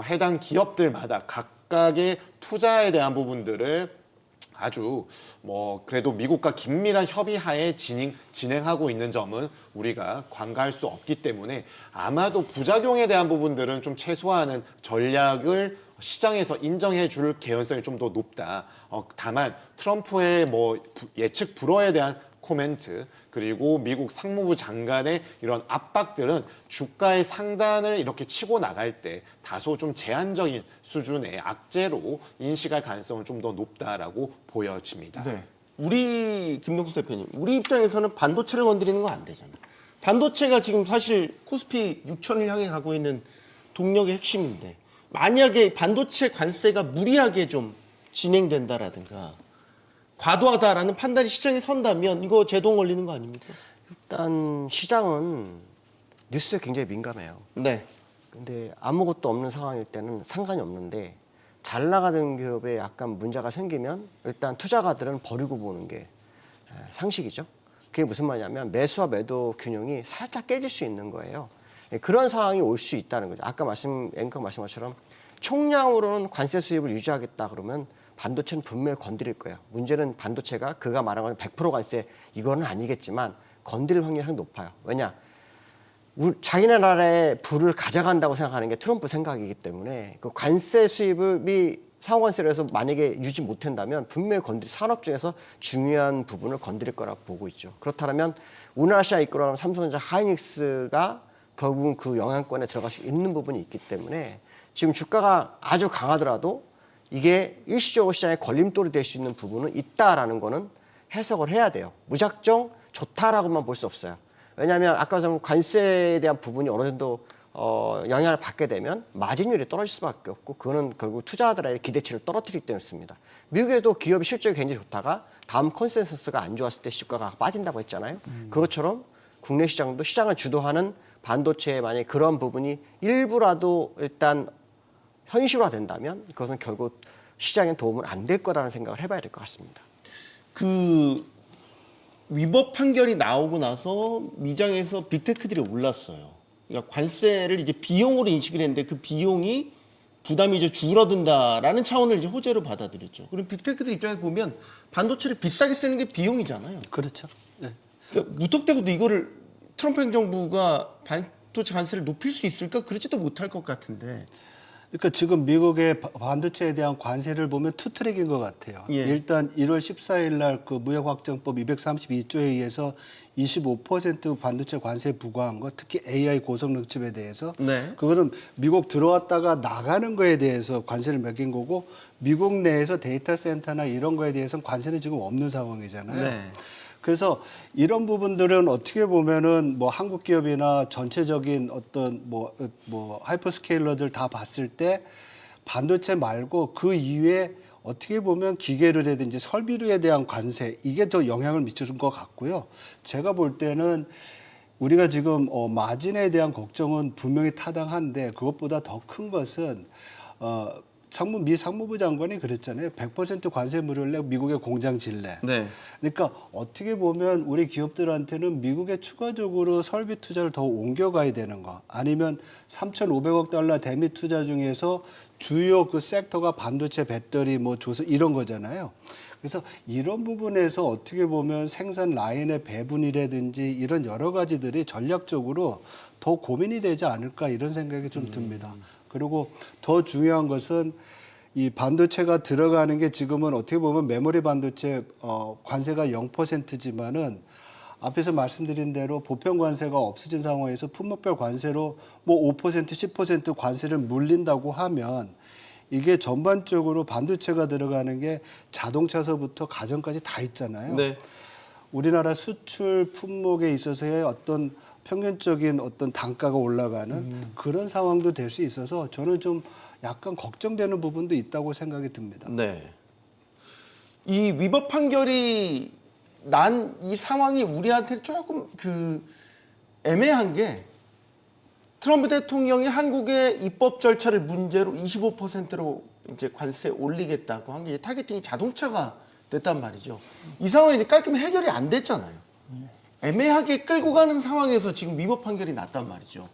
해당 기업들마다 각각의 투자에 대한 부분들을 아주 그래도 미국과 긴밀한 협의하에 진행하고 있는 점은 우리가 관가할 수 없기 때문에 아마도 부작용에 대한 부분들은 좀 최소화하는 전략을 시장에서 인정해 줄 개연성이 좀 더 높다. 다만 트럼프의 예측 불허에 대한 코멘트 그리고 미국 상무부 장관의 이런 압박들은 주가의 상단을 이렇게 치고 나갈 때 다소 좀 제한적인 수준의 악재로 인식할 가능성은 좀 더 높다라고 보여집니다. 네. 우리 김명수 대표님, 우리 입장에서는 반도체를 건드리는 거 안 되잖아요. 반도체가 지금 사실 코스피 6천을 향해 가고 있는 동력의 핵심인데 만약에 반도체 관세가 무리하게 좀 진행된다라든가 과도하다라는 판단이 시장에 선다면 이거 제동 걸리는 거 아닙니까? 일단 시장은 뉴스에 굉장히 민감해요. 네. 근데 아무것도 없는 상황일 때는 상관이 없는데 잘 나가는 기업에 약간 문제가 생기면 일단 투자가들은 버리고 보는 게 상식이죠. 그게 무슨 말이냐면 매수와 매도 균형이 살짝 깨질 수 있는 거예요. 그런 상황이 올 수 있다는 거죠. 아까 앵커 말씀한 것처럼 총량으로는 관세 수입을 유지하겠다 그러면 반도체는 분명히 건드릴 거예요. 문제는 반도체가 그가 말한 건 100% 관세 이거는 아니겠지만 건드릴 확률이 상당히 높아요. 왜냐? 자기네 나라의 부를 가져간다고 생각하는 게 트럼프 생각이기 때문에 그 관세 수입을 상호관세로 해서 만약에 유지 못한다면 분명히 산업 중에서 중요한 부분을 건드릴 거라고 보고 있죠. 그렇다면 우리나라 이끌어가는 삼성전자, 하이닉스가 결국은 그 영향권에 들어갈 수 있는 부분이 있기 때문에 지금 주가가 아주 강하더라도 이게 일시적으로 시장에 걸림돌이 될 수 있는 부분은 있다라는 거는 해석을 해야 돼요. 무작정 좋다라고만 볼 수 없어요. 왜냐하면 아까 말씀 관세에 대한 부분이 어느 정도 영향을 받게 되면 마진율이 떨어질 수밖에 없고 그거는 결국 투자자들의 기대치를 떨어뜨리기 때문이었습니다. 미국에도 기업이 실적이 굉장히 좋다가 다음 컨센서스가 안 좋았을 때 주가가 빠진다고 했잖아요. 그것처럼 국내 시장도 시장을 주도하는 반도체에 만약에 그런 부분이 일부라도 일단 현실화된다면 그것은 결국 시장에 도움은 안 될 거라는 생각을 해봐야 될 것 같습니다. 그 위법 판결이 나오고 나서 미장에서 빅테크들이 올랐어요. 그러니까 관세를 이제 비용으로 인식을 했는데 그 비용이 부담이 이제 줄어든다라는 차원을 이제 호재로 받아들였죠. 그럼 빅테크들 입장에서 보면 반도체를 비싸게 쓰는 게 비용이잖아요. 그렇죠. 네. 그러니까 무턱대고도 이거를 트럼프 행정부가 반도체 관세를 높일 수 있을까? 그러지도 못할 것 같은데. 그러니까 지금 미국의 반도체에 대한 관세를 보면 투 트랙인 것 같아요. 예. 일단 1월 14일 날 그 무역확정법 232조에 의해서 25% 반도체 관세 부과한 거, 특히 AI 고성능 칩에 대해서 네. 그거는 미국 들어왔다가 나가는 거에 대해서 관세를 매긴 거고 미국 내에서 데이터 센터나 이런 거에 대해서는 관세는 지금 없는 상황이잖아요. 네. 그래서 이런 부분들은 어떻게 보면은 뭐 한국 기업이나 전체적인 어떤 뭐 하이퍼스케일러들 다 봤을 때 반도체 말고 그 이외에 어떻게 보면 기계류라든지 설비류에 대한 관세 이게 더 영향을 미치는 것 같고요. 제가 볼 때는 우리가 지금 마진에 대한 걱정은 분명히 타당한데 그것보다 더 큰 것은 미 상무부 장관이 그랬잖아요. 100% 관세무를 내 미국의 공장 질래. 네. 그러니까 어떻게 보면 우리 기업들한테는 미국에 추가적으로 설비 투자를 더 옮겨가야 되는 거 아니면 3,500억 달러 대미 투자 중에서 주요 그 섹터가 반도체, 배터리, 뭐 조선 이런 거잖아요. 그래서 이런 부분에서 어떻게 보면 생산 라인의 배분이라든지 이런 여러 가지들이 전략적으로 더 고민이 되지 않을까 이런 생각이 좀 듭니다. 그리고 더 중요한 것은 이 반도체가 들어가는 게 지금은 어떻게 보면 메모리 반도체 관세가 0%지만은 앞에서 말씀드린 대로 보편 관세가 없어진 상황에서 품목별 관세로 뭐 5%, 10% 관세를 물린다고 하면 이게 전반적으로 반도체가 들어가는 게 자동차서부터 가전까지 다 있잖아요. 네. 우리나라 수출 품목에 있어서의 어떤 평균적인 어떤 단가가 올라가는 그런 상황도 될 수 있어서 저는 좀 약간 걱정되는 부분도 있다고 생각이 듭니다. 네. 이 위법 판결이 난 이 상황이 우리한테 조금 애매한 게 트럼프 대통령이 한국의 입법 절차를 문제로 25%로 이제 관세 올리겠다고 한 게 타겟팅이 자동차가 됐단 말이죠. 이 상황이 이제 깔끔히 해결이 안 됐잖아요. 애매하게 끌고 가는 상황에서 지금 위법 판결이 났단 말이죠.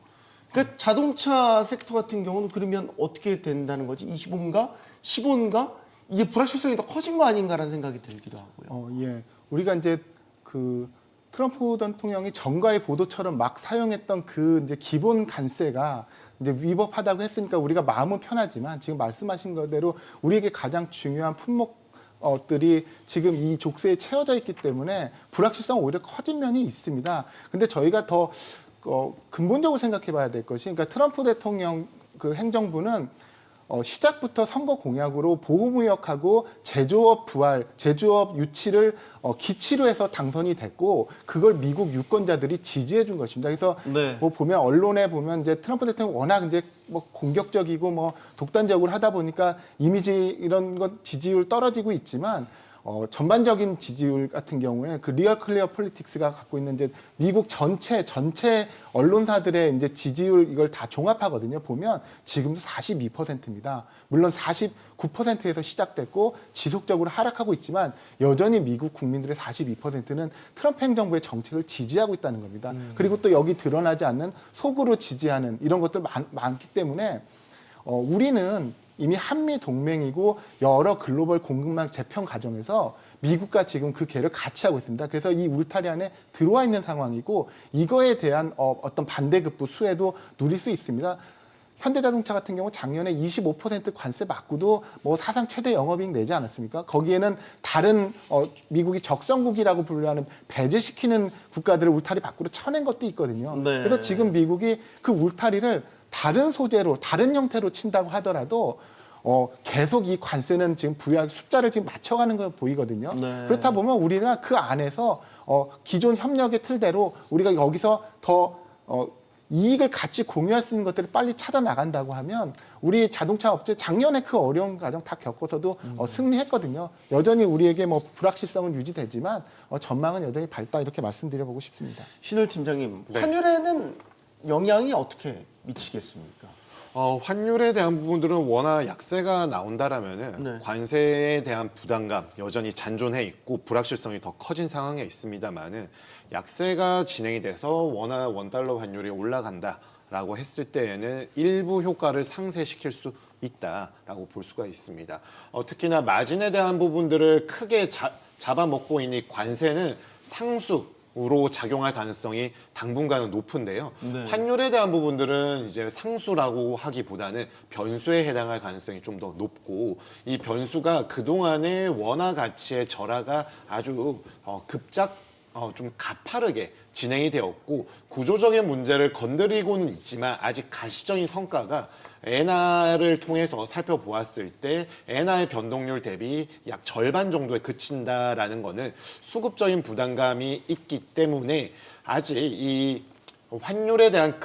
그러니까 자동차 섹터 같은 경우는 그러면 어떻게 된다는 거지? 25인가? 15인가? 이게 불확실성이 더 커진 거 아닌가라는 생각이 들기도 하고요. 예. 우리가 이제 그 트럼프 대통령이 정가의 보도처럼 막 사용했던 그 이제 기본 관세가 이제 위법하다고 했으니까 우리가 마음은 편하지만 지금 말씀하신 거대로 우리에게 가장 중요한 품목들이 지금 이 족쇄에 채워져 있기 때문에 불확실성 오히려 커진 면이 있습니다. 근데 저희가 더 근본적으로 생각해 봐야 될 것이 그러니까 트럼프 대통령 그 행정부는 시작부터 선거 공약으로 보호무역하고 제조업 부활, 제조업 유치를 기치로 해서 당선이 됐고 그걸 미국 유권자들이 지지해 준 것입니다. 그래서 네. 뭐 보면 언론에 보면 이제 트럼프 대통령 워낙 이제 뭐 공격적이고 뭐 독단적으로 하다 보니까 이미지 이런 것 지지율 떨어지고 있지만 전반적인 지지율 같은 경우에 그 리얼 클리어 폴리틱스가 갖고 있는 이제 미국 전체 언론사들의 이제 지지율 이걸 다 종합하거든요. 보면 지금도 42%입니다. 물론 49%에서 시작됐고 지속적으로 하락하고 있지만 여전히 미국 국민들의 42%는 트럼프 행정부의 정책을 지지하고 있다는 겁니다. 그리고 또 여기 드러나지 않는 속으로 지지하는 이런 것들 많기 때문에 우리는 이미 한미 동맹이고 여러 글로벌 공급망 재편 과정에서 미국과 지금 그 개를 같이 하고 있습니다. 그래서 이 울타리 안에 들어와 있는 상황이고 이거에 대한 어떤 반대급부 수혜도 누릴 수 있습니다. 현대자동차 같은 경우 작년에 25% 관세 맞고도 뭐 사상 최대 영업이익 내지 않았습니까? 거기에는 다른 미국이 적성국이라고 분류하는 배제시키는 국가들을 울타리 밖으로 쳐낸 것도 있거든요. 네. 그래서 지금 미국이 그 울타리를 다른 소재로 다른 형태로 친다고 하더라도 계속 이 관세는 지금 부여할 숫자를 지금 맞춰가는 거 보이거든요. 네. 그렇다 보면 우리가 그 안에서 기존 협력의 틀대로 우리가 여기서 더 이익을 같이 공유할 수 있는 것들을 빨리 찾아 나간다고 하면 우리 자동차 업체 작년에 그 어려운 과정 다 겪어서도 승리했거든요. 여전히 우리에게 뭐 불확실성은 유지되지만 전망은 여전히 밝다 이렇게 말씀드려보고 싶습니다. 신월 팀장님, 네. 환율에는 영향이 어떻게 미치겠습니까? 환율에 대한 부분들은 워낙 약세가 나온다라면은 네. 관세에 대한 부담감 여전히 잔존해 있고 불확실성이 더 커진 상황에 있습니다만은 약세가 진행이 돼서 워낙 원달러 환율이 올라간다라고 했을 때에는 일부 효과를 상쇄시킬 수 있다라고 볼 수가 있습니다. 특히나 마진에 대한 부분들을 크게 잡아먹고 있는 이 관세는 상수 으로 작용할 가능성이 당분간은 높은데요. 환율에 대한 부분들은 이제 상수라고 하기보다는 변수에 해당할 가능성이 좀 더 높고, 이 변수가 그동안의 원화 가치의 절하가 아주 좀 가파르게 진행이 되었고, 구조적인 문제를 건드리고는 있지만 아직 가시적인 성과가 엔화를 통해서 살펴보았을 때 엔화의 변동률 대비 약 절반 정도에 그친다라는 거는 수급적인 부담감이 있기 때문에 아직 이 환율에 대한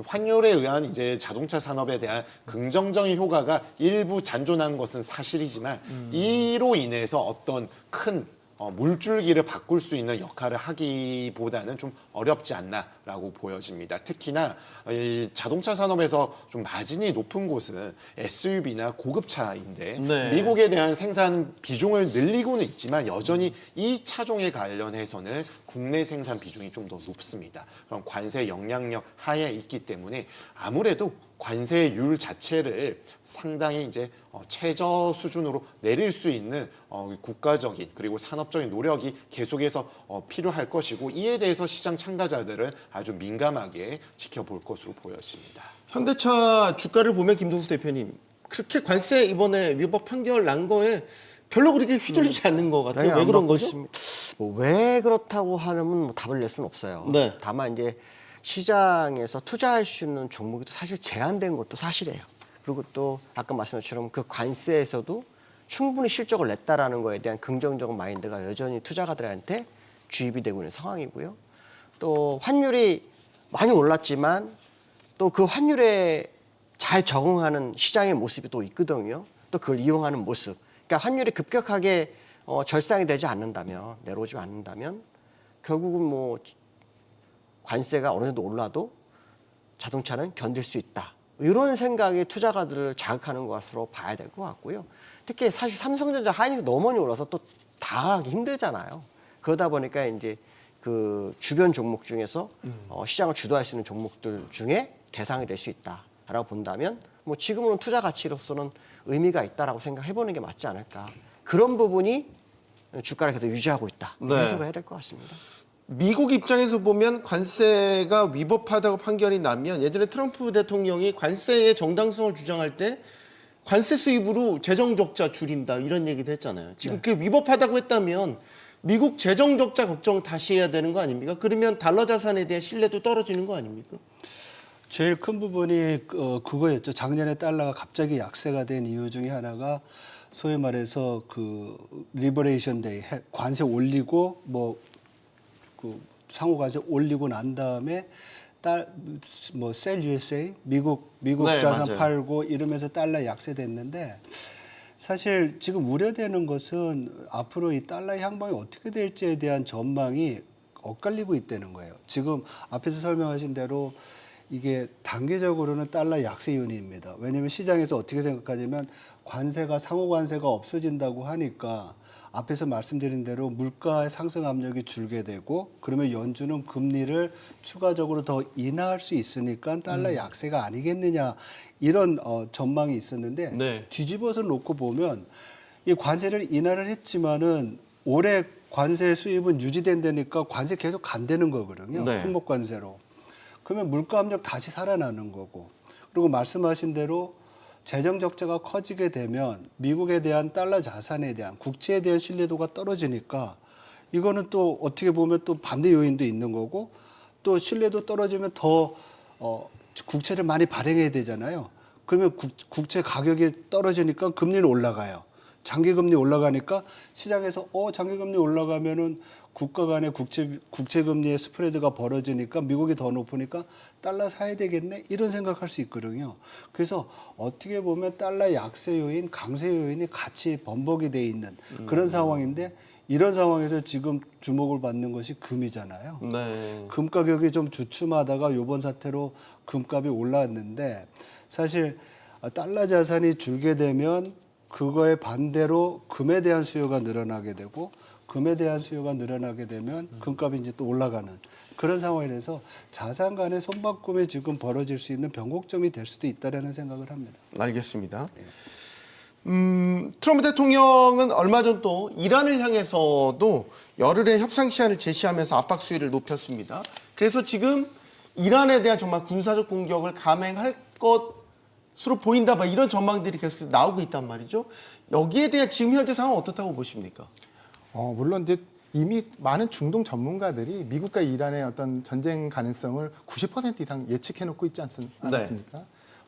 환율에 의한 이제 자동차 산업에 대한 긍정적인 효과가 일부 잔존한 것은 사실이지만 이로 인해서 어떤 큰 물줄기를 바꿀 수 있는 역할을 하기보다는 좀 어렵지 않나라고 보여집니다. 특히나 이 자동차 산업에서 좀 마진이 높은 곳은 SUV나 고급차인데 네. 미국에 대한 생산 비중을 늘리고는 있지만 여전히 이 차종에 관련해서는 국내 생산 비중이 좀 더 높습니다. 그럼 관세 영향력 하에 있기 때문에 아무래도 관세율 자체를 상당히 이제 최저 수준으로 내릴 수 있는 국가적인 그리고 산업적인 노력이 계속해서 필요할 것이고, 이에 대해서 시장 참가자들은 아주 민감하게 지켜볼 것으로 보여집니다. 현대차 주가를 보면 김동수 대표님 그렇게 관세 이번에 위법 판결 난 거에 별로 그렇게 휘둘리지 않는 것 같아요. 왜 그런 거죠? 왜 그렇다고 하면 뭐 답을 낼 수는 없어요. 네. 다만 이제 시장에서 투자할 수 있는 종목이 사실 제한된 것도 사실이에요. 그리고 또 아까 말씀한 것처럼 그 관세에서도 충분히 실적을 냈다라는 거에 대한 긍정적인 마인드가 여전히 투자가들한테 주입이 되고 있는 상황이고요. 또 환율이 많이 올랐지만 또 그 환율에 잘 적응하는 시장의 모습이 또 있거든요. 또 그걸 이용하는 모습. 그러니까 환율이 급격하게 절상이 되지 않는다면, 내려오지 않는다면 결국은 뭐 관세가 어느 정도 올라도 자동차는 견딜 수 있다. 이런 생각이 투자가들을 자극하는 것으로 봐야 될 것 같고요. 특히 사실 삼성전자, 하이닉스 너무 많이 올라서 또 다 하기 힘들잖아요. 그러다 보니까 이제 그 주변 종목 중에서 시장을 주도할 수 있는 종목들 중에 대상이 될 수 있다라고 본다면 뭐 지금은 투자 가치로서는 의미가 있다라고 생각해 보는 게 맞지 않을까. 그런 부분이 주가를 계속 유지하고 있다. 네. 해석을 해야 될 것 같습니다. 미국 입장에서 보면 관세가 위법하다고 판결이 나면 예전에 트럼프 대통령이 관세의 정당성을 주장할 때 관세 수입으로 재정 적자 줄인다 이런 얘기도 했잖아요. 지금 그게 위법하다고 했다면 미국 재정 적자 걱정 다시 해야 되는 거 아닙니까? 그러면 달러 자산에 대한 신뢰도 떨어지는 거 아닙니까? 제일 큰 부분이 그거였죠. 작년에 달러가 갑자기 약세가 된 이유 중에 하나가 소위 말해서 그 리버레이션 데이 관세 올리고 그 상호 관세 올리고 난 다음에 셀 USA 미국 네, 자산 맞아요. 팔고 이러면서 달러 약세됐는데, 사실 지금 우려되는 것은 앞으로 이 달러의 향방이 어떻게 될지에 대한 전망이 엇갈리고 있다는 거예요. 지금 앞에서 설명하신 대로 이게 단계적으로는 달러 약세 요인입니다. 왜냐하면 시장에서 어떻게 생각하냐면 관세가 상호 관세가 없어진다고 하니까 앞에서 말씀드린 대로 물가의 상승 압력이 줄게 되고, 그러면 연준은 금리를 추가적으로 더 인하할 수 있으니까 달러 약세가 아니겠느냐, 이런 전망이 있었는데 네. 뒤집어서 놓고 보면 이 관세를 인하를 했지만은 올해 관세 수입은 유지된다니까 관세 계속 간다는 거거든요. 네. 품목 관세로. 그러면 물가 압력 다시 살아나는 거고, 그리고 말씀하신 대로 재정 적자가 커지게 되면 미국에 대한 달러 자산에 대한 국채에 대한 신뢰도가 떨어지니까 이거는 또 어떻게 보면 또 반대 요인도 있는 거고, 또 신뢰도 떨어지면 더 국채를 많이 발행해야 되잖아요. 그러면 국채 가격이 떨어지니까 금리는 올라가요. 장기금리 올라가니까 시장에서 장기금리 올라가면은 국가 간의 국채금리의 스프레드가 벌어지니까 미국이 더 높으니까 달러 사야 되겠네, 이런 생각할 수 있거든요. 그래서 어떻게 보면 달러 약세 요인, 강세 요인이 같이 번복이 돼 있는 그런 상황인데, 이런 상황에서 지금 주목을 받는 것이 금이잖아요. 네. 금 가격이 좀 주춤하다가 이번 사태로 금값이 올라왔는데, 사실 달러 자산이 줄게 되면 그거에 반대로 금에 대한 수요가 늘어나게 되고, 금에 대한 수요가 늘어나게 되면 금값이 이제 또 올라가는 그런 상황에 대해서 자산 간의 손바꿈이 지금 벌어질 수 있는 변곡점이 될 수도 있다라는 생각을 합니다. 알겠습니다. 트럼프 대통령은 얼마 전 또 이란을 향해서도 열흘의 협상 시한을 제시하면서 압박 수위를 높였습니다. 그래서 지금 이란에 대한 정말 군사적 공격을 감행할 것으로 보인다, 막 이런 전망들이 계속 나오고 있단 말이죠. 여기에 대한 지금 현재 상황 어떻다고 보십니까? 물론 이제 이미 많은 중동 전문가들이 미국과 이란의 어떤 전쟁 가능성을 90% 이상 예측해놓고 있지 않습니까?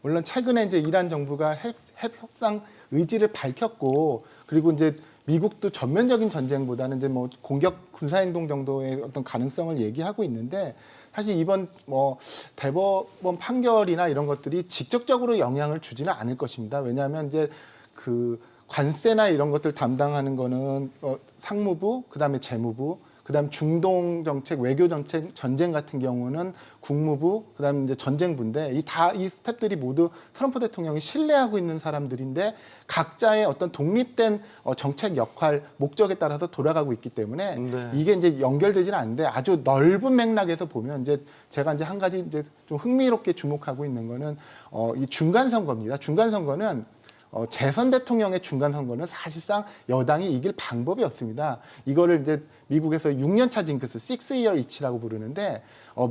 물론 최근에 이제 이란 정부가 핵 협상 의지를 밝혔고, 그리고 이제 미국도 전면적인 전쟁보다는 이제 뭐 공격 군사행동 정도의 어떤 가능성을 얘기하고 있는데, 사실 이번 뭐 대법원 판결이나 이런 것들이 직접적으로 영향을 주지는 않을 것입니다. 왜냐하면 이제 그 관세나 이런 것들 담당하는 거는 상무부, 그다음에 재무부, 그다음 중동 정책, 외교 정책, 전쟁 같은 경우는 국무부, 그다음에 이제 전쟁부인데 이 스텝들이 모두 트럼프 대통령이 신뢰하고 있는 사람들인데 각자의 어떤 독립된 정책 역할, 목적에 따라서 돌아가고 있기 때문에 네. 이게 이제 연결되지는 않는데 아주 넓은 맥락에서 보면 이제 제가 이제 한 가지 이제 좀 흥미롭게 주목하고 있는 거는 이 중간 선거입니다. 중간 선거는 재선 대통령의 중간 선거는 사실상 여당이 이길 방법이 없습니다. 이거를 이제 미국에서 6년차 징크스, 6-year itch라고 부르는데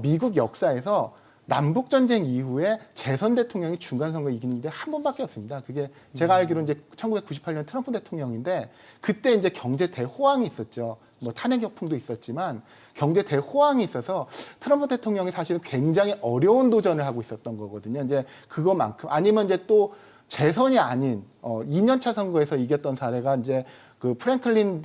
미국 역사에서 남북 전쟁 이후에 재선 대통령이 중간 선거 이기는 게 한 번밖에 없습니다. 그게 제가 알기로 이제 1998년 트럼프 대통령인데 그때 이제 경제 대호황이 있었죠. 뭐 탄핵 역풍도 있었지만 경제 대호황이 있어서 트럼프 대통령이 사실은 굉장히 어려운 도전을 하고 있었던 거거든요. 이제 그거만큼 아니면 이제 또 재선이 아닌 2년차 선거에서 이겼던 사례가 이제 그 프랭클린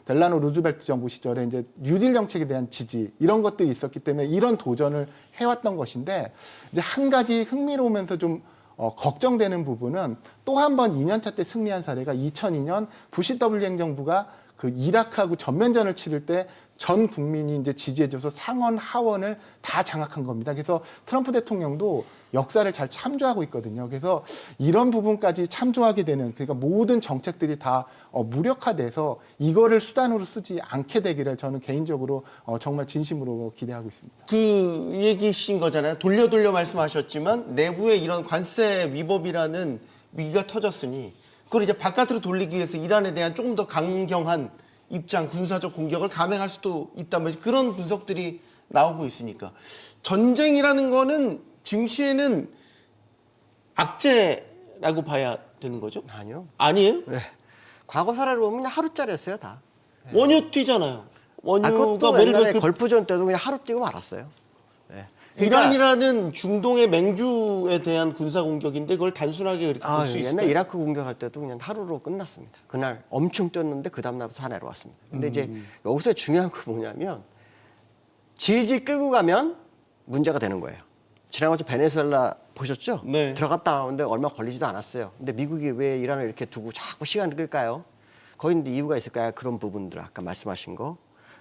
델라노 루즈벨트 정부 시절에 이제 뉴딜 정책에 대한 지지 이런 것들이 있었기 때문에 이런 도전을 해왔던 것인데 이제 한 가지 흥미로우면서 좀 걱정되는 부분은 또 한 번 2년차 때 승리한 사례가 2002년 부시 W 행정부가 그 이라크하고 전면전을 치를 때 전 국민이 이제 지지해줘서 상원 하원을 다 장악한 겁니다. 그래서 트럼프 대통령도 역사를 잘 참조하고 있거든요. 그래서 이런 부분까지 참조하게 되는, 그러니까 모든 정책들이 다 무력화돼서 이거를 수단으로 쓰지 않게 되기를 저는 개인적으로 정말 진심으로 기대하고 있습니다. 그 얘기신 거잖아요. 돌려 말씀하셨지만 내부에 이런 관세 위법이라는 위기가 터졌으니 그걸 이제 바깥으로 돌리기 위해서 이란에 대한 조금 더 강경한 입장, 군사적 공격을 감행할 수도 있다면 그런 분석들이 나오고 있으니까 전쟁이라는 거는 증시에는 악재라고 봐야 되는 거죠? 아니요. 아니에요? 네. 과거 사례를 보면 그냥 하루짜리였어요, 다. 원유 뛰잖아요. 원유가 그것도 예를 옛날에 들어 걸프전 때도 그냥 하루 뛰고 말았어요. 네. 그러니까 이란이라는 중동의 맹주에 대한 군사 공격인데 그걸 단순하게 그렇게 볼 수 옛날 있을까요? 이라크 공격할 때도 그냥 하루로 끝났습니다. 그날 엄청 뛰었는데 그 다음날부터 다 내려왔습니다. 근데 이제 여기서 중요한 건 뭐냐면 질질 끌고 가면 문제가 되는 거예요. 지난번에 베네수엘라 보셨죠? 네. 들어갔다 나오는데 얼마 걸리지도 않았어요. 근데 미국이 왜 이란을 이렇게 두고 자꾸 시간을 끌까요? 거기 이제 이유가 있을까요? 그런 부분들 아까 말씀하신 거.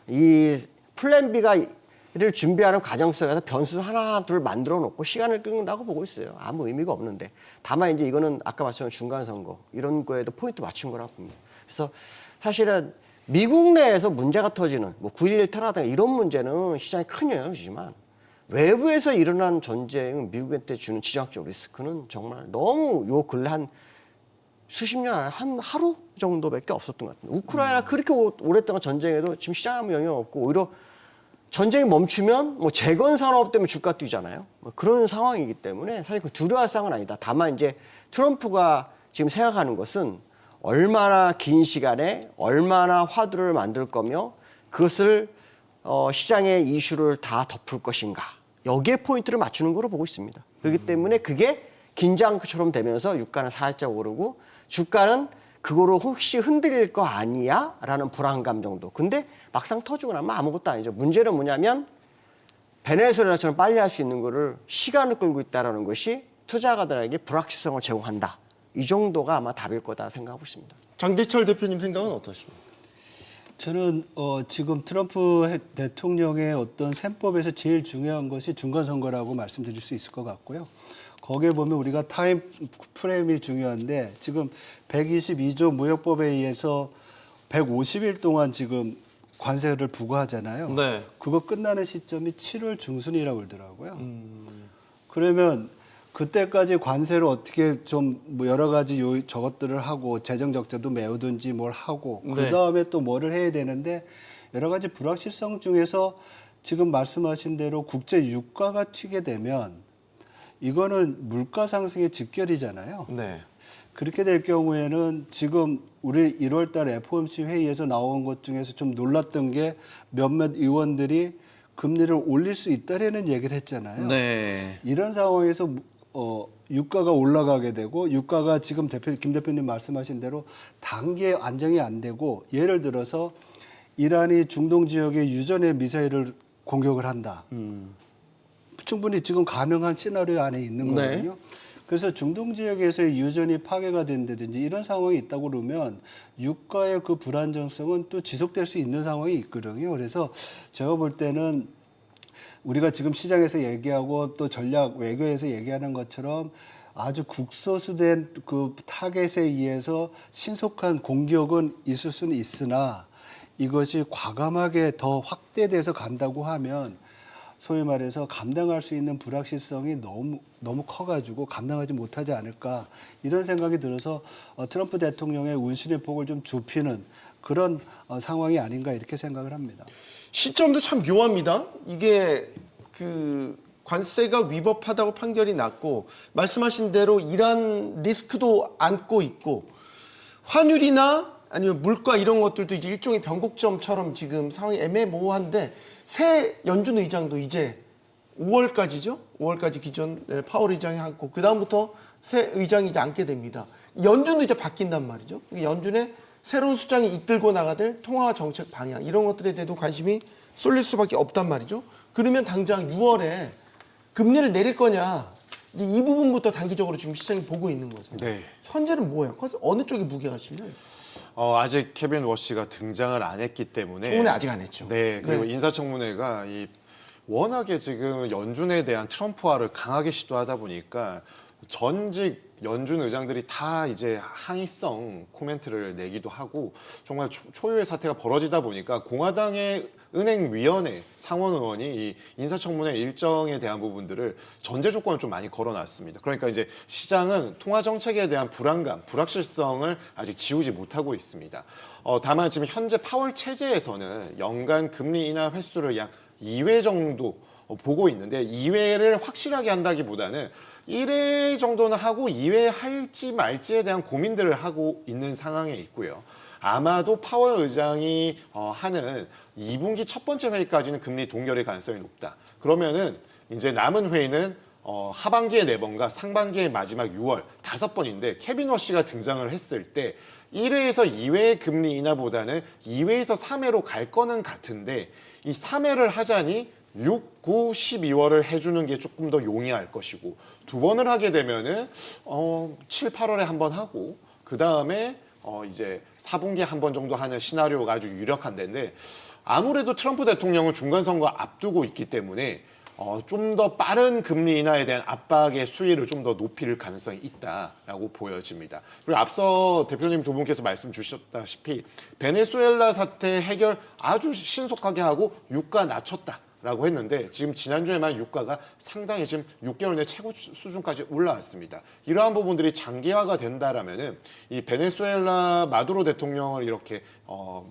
이 플랜 B를 준비하는 과정 속에서 변수 하나 둘 만들어 놓고 시간을 끌는다고 보고 있어요. 아무 의미가 없는데. 다만 이제 이거는 아까 말씀한 중간 선거 이런 거에도 포인트 맞춘 거라고 봅니다. 그래서 사실은 미국 내에서 문제가 터지는 뭐 9.11 테러라든가 이런 문제는 시장에 큰 영향을 주지만 외부에서 일어난 전쟁은 미국한테 주는 지정학적 리스크는 정말 너무 요 근래 한 수십 년 안에 한 하루 정도밖에 없었던 것 같아요. 우크라이나 그렇게 오랫동안 전쟁에도 지금 시장에 아무 영향 없고 오히려 전쟁이 멈추면 뭐 재건 산업 때문에 주가 뛰잖아요. 뭐 그런 상황이기 때문에 사실 그 두려워할 상황은 아니다. 다만 이제 트럼프가 지금 생각하는 것은 얼마나 긴 시간에 얼마나 화두를 만들 거며 그것을 시장의 이슈를 다 덮을 것인가. 여기에 포인트를 맞추는 거로 보고 있습니다. 그렇기 때문에 그게 긴장처럼 되면서 유가는 살짝 오르고 주가는 그거로 혹시 흔들릴 거 아니야? 라는 불안감 정도. 근데 막상 터지고 나면 아무것도 아니죠. 문제는 뭐냐면 베네수엘라처럼 빨리 할 수 있는 거를 시간을 끌고 있다는 것이 투자가들에게 불확실성을 제공한다. 이 정도가 아마 답일 거다 생각하고 있습니다. 장재철 대표님 생각은 어떠십니까? 저는 지금 트럼프 대통령의 어떤 셈법에서 제일 중요한 것이 중간선거라고 말씀드릴 수 있을 것 같고요. 거기에 보면 우리가 타임 프레임이 중요한데 지금 122조 무역법에 의해서 150일 동안 지금 관세를 부과하잖아요. 네. 그거 끝나는 시점이 7월 중순이라고 그러더라고요. 그러면 그때까지 관세를 어떻게 좀 뭐 여러 가지 저것들을 하고 재정 적자도 메우든지 뭘 하고 네. 그 다음에 또 뭐를 해야 되는데 여러 가지 불확실성 중에서 지금 말씀하신 대로 국제 유가가 튀게 되면 이거는 물가 상승의 직결이잖아요. 네. 그렇게 될 경우에는 지금 우리 1월 달 FOMC 회의에서 나온 것 중에서 좀 놀랐던 게 몇몇 의원들이 금리를 올릴 수 있다라는 얘기를 했잖아요. 네. 이런 상황에서 유가가 올라가게 되고 유가가 지금 김 대표님 말씀하신 대로 단기에 안정이 안 되고 예를 들어서 이란이 중동 지역에 유전의 미사일을 공격을 한다. 충분히 지금 가능한 시나리오 안에 있는 네. 거거든요. 그래서 중동 지역에서의 유전이 파괴가 된다든지 이런 상황이 있다고 그러면 유가의 그 불안정성은 또 지속될 수 있는 상황이 있거든요. 그래서 제가 볼 때는 우리가 지금 시장에서 얘기하고 또 전략 외교에서 얘기하는 것처럼 아주 국소수된 그 타겟에 의해서 신속한 공격은 있을 수는 있으나 이것이 과감하게 더 확대돼서 간다고 하면 소위 말해서 감당할 수 있는 불확실성이 너무 커가지고 감당하지 못하지 않을까 이런 생각이 들어서 트럼프 대통령의 운신의 폭을 좀 좁히는 그런 상황이 아닌가 이렇게 생각을 합니다. 시점도 참 묘합니다. 이게 그 관세가 위법하다고 판결이 났고 말씀하신 대로 이란 리스크도 안고 있고 환율이나 아니면 물가 이런 것들도 이제 일종의 변곡점처럼 지금 상황이 애매모호한데 새 연준 의장도 이제 5월까지죠. 5월까지 기존 파월 의장이 앉고 그 다음부터 새 의장이 이제 앉게 됩니다. 연준도 이제 바뀐단 말이죠. 연준의 새로운 수장이 이끌고 나가될 통화 정책 방향 이런 것들에 대해서 관심이 쏠릴 수밖에 없단 말이죠. 그러면 당장 6월에 금리를 내릴 거냐 이제 이 부분부터 단기적으로 지금 시장이 보고 있는 거죠. 네. 현재는 뭐예요? 어느 쪽이 무게가 실려요? 아직 케빈 워시가 등장을 안 했기 때문에 청문회 아직 안 했죠. 네, 그리고 인사청문회가 워낙에 지금 연준에 대한 트럼프화를 강하게 시도하다 보니까 전직 연준 의장들이 다 이제 항의성 코멘트를 내기도 하고 정말 초유의 사태가 벌어지다 보니까 공화당의 은행위원회 상원 의원이 이 인사청문회 일정에 대한 부분들을 전제 조건을 좀 많이 걸어놨습니다. 그러니까 이제 시장은 통화 정책에 대한 불안감, 불확실성을 아직 지우지 못하고 있습니다. 다만 지금 현재 파월 체제에서는 연간 금리 인하 횟수를 약 2회 정도 보고 있는데 2회를 확실하게 한다기보다는 1회 정도는 하고 2회 할지 말지에 대한 고민들을 하고 있는 상황에 있고요. 아마도 파월 의장이 하는 2분기 첫 번째 회의까지는 금리 동결의 가능성이 높다. 그러면은 이제 남은 회의는 하반기에 4번과 상반기의 마지막 6월 5번인데 케빈 워시가 등장을 했을 때 1회에서 2회의 금리 인하보다는 2회에서 3회로 갈 거는 같은데 이 3회를 하자니 6, 9, 12월을 해주는 게 조금 더 용이할 것이고 두 번을 하게 되면은 7, 8월에 한 번 하고 그 다음에 이제 4분기에 한 번 정도 하는 시나리오가 아주 유력한 데인데 아무래도 트럼프 대통령은 중간선거 앞두고 있기 때문에 좀 더 빠른 금리 인하에 대한 압박의 수위를 좀 더 높일 가능성이 있다라고 보여집니다. 그리고 앞서 대표님 두 분께서 말씀 주셨다시피 베네수엘라 사태 해결 아주 신속하게 하고 유가 낮췄다. 라고 했는데 지금 지난주에만 유가가 상당히 지금 6개월 내 최고 수준까지 올라왔습니다. 이러한 부분들이 장기화가 된다라면은 이 베네수엘라 마두로 대통령을 이렇게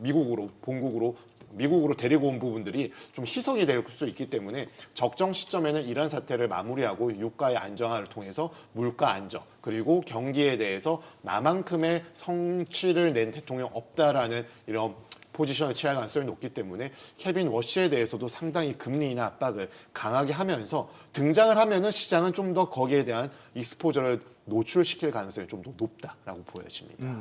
미국으로 데리고 온 부분들이 좀 희석이 될 수 있기 때문에 적정 시점에는 이런 사태를 마무리하고 유가의 안정화를 통해서 물가 안정 그리고 경기에 대해서 나만큼의 성취를 낸 대통령 없다라는 이런 포지션을 취할 가능성이 높기 때문에 케빈 워시에 대해서도 상당히 금리 인하 압박을 강하게 하면서 등장을 하면은 시장은 좀 더 거기에 대한 익스포저를 노출시킬 가능성이 좀 더 높다라고 보여집니다.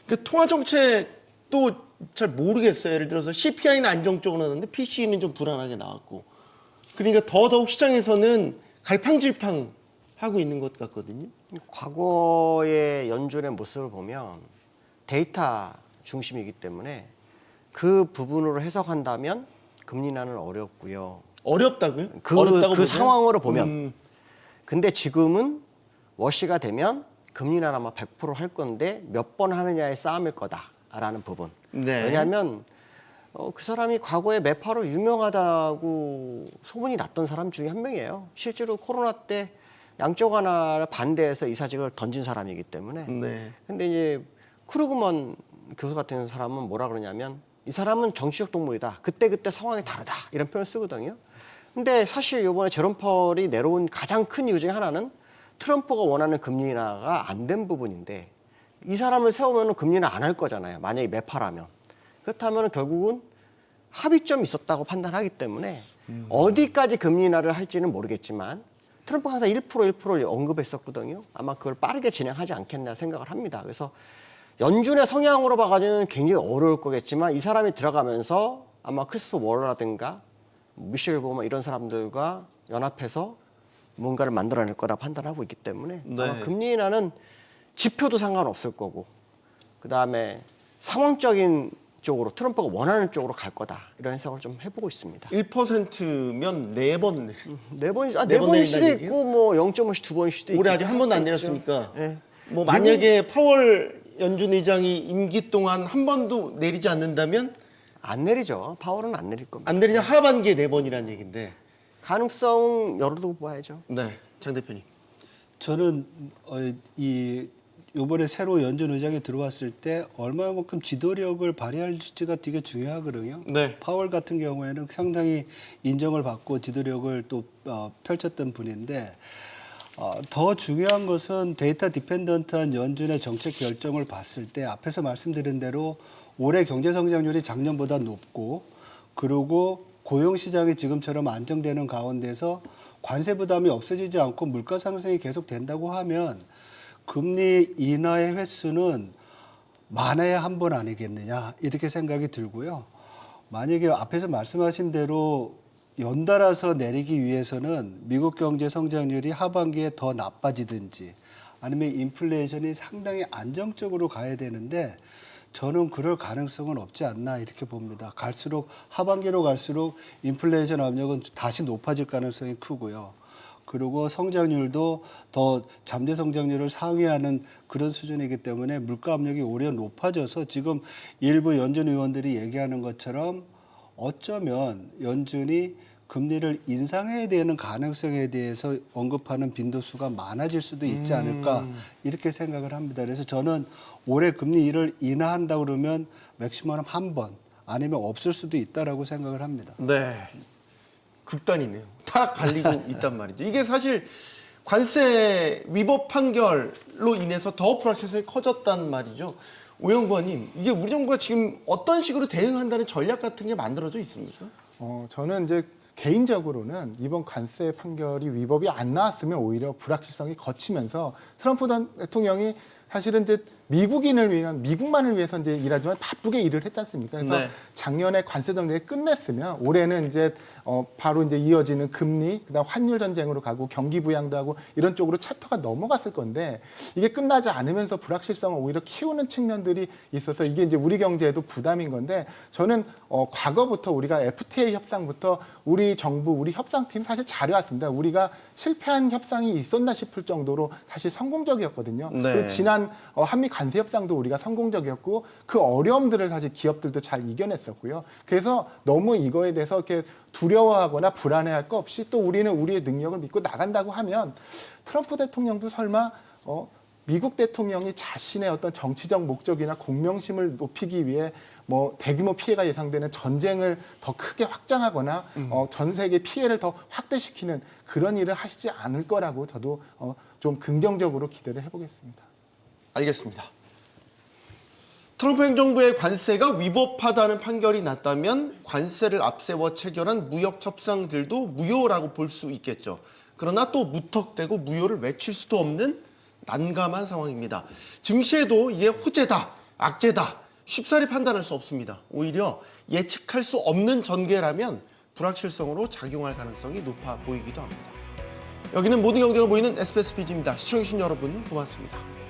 그 통화 정책도 잘 모르겠어요. 예를 들어서 CPI는 안정적으로 나왔는데 PCE는 좀 불안하게 나왔고, 그러니까 더더욱 시장에서는 갈팡질팡 하고 있는 것 같거든요. 과거의 연준의 모습을 보면 데이터 중심이기 때문에 그 부분으로 해석한다면 금리 인하는 어렵고요. 어렵다고요? 그 어렵다고 보세요? 상황으로 보면. 근데 지금은 워시가 되면 금리 인하는 아마 100% 할 건데 몇 번 하느냐의 싸움일 거다라는 부분. 네. 왜냐하면 그 사람이 과거에 매파로 유명하다고 소문이 났던 사람 중에 한 명이에요. 실제로 코로나 때 양쪽 하나를 반대해서 이사직을 던진 사람이기 때문에. 네. 근데 이제 크루그먼 교수 같은 사람은 뭐라 그러냐면 이 사람은 정치적 동물이다. 그때그때 상황이 다르다. 이런 표현을 쓰거든요. 근데 사실 이번에 제롬 파월이 내려온 가장 큰 이유 중에 하나는 트럼프가 원하는 금리 인하가 안 된 부분인데 이 사람을 세우면 금리 인하 안 할 거잖아요. 만약에 매파라면. 그렇다면 결국은 합의점이 있었다고 판단하기 때문에 어디까지 금리 인하를 할지는 모르겠지만 트럼프가 항상 1%를 언급했었거든요. 아마 그걸 빠르게 진행하지 않겠나 생각을 합니다. 그래서 연준의 성향으로 봐가지고는 굉장히 어려울 거겠지만 이 사람이 들어가면서 아마 크리스토퍼 월러라든가 미셸 오바마 이런 사람들과 연합해서 뭔가를 만들어낼 거라 판단하고 있기 때문에 네. 아마 금리 인하는 지표도 상관없을 거고 그다음에 상황적인 쪽으로 트럼프가 원하는 쪽으로 갈 거다 이런 해석을 좀 해보고 있습니다. 1%면 4번. 네 번일 네 번 수도 내린다는 있고 뭐 0.5씩 2번일 수도 있고 올해 아직 한 번도 안 내렸으니까. 네. 뭐 만약에 파월 연준 의장이 임기 동안 한 번도 내리지 않는다면 안 내리죠. 파월은 안 내릴 겁니다. 안 내리냐 하반기에 4번이라는 얘기인데. 가능성 열어두고 봐야죠. 네, 장 대표님. 저는 이 이번에 새로 연준 의장이 들어왔을 때 얼마만큼 지도력을 발휘할지가 되게 중요하거든요. 네. 파월 같은 경우에는 상당히 인정을 받고 지도력을 또 펼쳤던 분인데 더 중요한 것은 데이터 디펜던트한 연준의 정책 결정을 봤을 때 앞에서 말씀드린 대로 올해 경제 성장률이 작년보다 높고 그리고 고용 시장이 지금처럼 안정되는 가운데서 관세 부담이 없어지지 않고 물가 상승이 계속 된다고 하면 금리 인하의 횟수는 많아야 한 번 아니겠느냐 이렇게 생각이 들고요. 만약에 앞에서 말씀하신 대로 연달아서 내리기 위해서는 미국 경제 성장률이 하반기에 더 나빠지든지 아니면 인플레이션이 상당히 안정적으로 가야 되는데 저는 그럴 가능성은 없지 않나 이렇게 봅니다. 갈수록 하반기로 갈수록 인플레이션 압력은 다시 높아질 가능성이 크고요. 그리고 성장률도 더 잠재 성장률을 상회하는 그런 수준이기 때문에 물가 압력이 오히려 높아져서 지금 일부 연준 의원들이 얘기하는 것처럼 어쩌면 연준이 금리를 인상해야 되는 가능성에 대해서 언급하는 빈도수가 많아질 수도 있지 않을까 이렇게 생각을 합니다. 그래서 저는 올해 금리 1을 인하한다 그러면 맥시멈 한 번 아니면 없을 수도 있다라고 생각을 합니다. 네. 극단이네요. 다 갈리고 있단 말이죠. 이게 사실 관세 위법 판결로 인해서 더 불확실성이 커졌단 말이죠. 오영구님, 이게 우리 정부가 지금 어떤 식으로 대응한다는 전략 같은 게 만들어져 있습니까? 저는 이제 개인적으로는 이번 관세 판결이 위법이 안 나왔으면 오히려 불확실성이 거치면서 트럼프 대통령이 사실은 이제 미국인을 위한 미국만을 위해서 이제 일하지만 바쁘게 일을 했지 않습니까? 그래서 네. 작년에 관세 정책이 끝냈으면 올해는 이제 바로 이제 이어지는 금리, 그다음 환율 전쟁으로 가고 경기 부양도 하고 이런 쪽으로 챕터가 넘어갔을 건데 이게 끝나지 않으면서 불확실성을 오히려 키우는 측면들이 있어서 이게 이제 우리 경제에도 부담인 건데 저는 과거부터 우리가 FTA 협상부터 우리 정부, 우리 협상팀 사실 잘해왔습니다. 우리가 실패한 협상이 있었나 싶을 정도로 사실 성공적이었거든요. 네. 그리고 지난 한미 관세 협상도 우리가 성공적이었고 그 어려움들을 사실 기업들도 잘 이겨냈었고요. 그래서 너무 이거에 대해서 이렇게 두려워하거나 불안해할 거 없이 또 우리는 우리의 능력을 믿고 나간다고 하면 트럼프 대통령도 설마 미국 대통령이 자신의 어떤 정치적 목적이나 공명심을 높이기 위해 뭐 대규모 피해가 예상되는 전쟁을 더 크게 확장하거나 전 세계 피해를 더 확대시키는 그런 일을 하시지 않을 거라고 저도 좀 긍정적으로 기대를 해보겠습니다. 알겠습니다. 트럼프 행정부의 관세가 위법하다는 판결이 났다면 관세를 앞세워 체결한 무역 협상들도 무효라고 볼 수 있겠죠. 그러나 또 무턱대고 무효를 외칠 수도 없는 난감한 상황입니다. 증시에도 이게 호재다, 악재다 쉽사리 판단할 수 없습니다. 오히려 예측할 수 없는 전개라면 불확실성으로 작용할 가능성이 높아 보이기도 합니다. 여기는 모든 경제가 모이는 SBS 비즈입니다. 시청해주신 여러분 고맙습니다.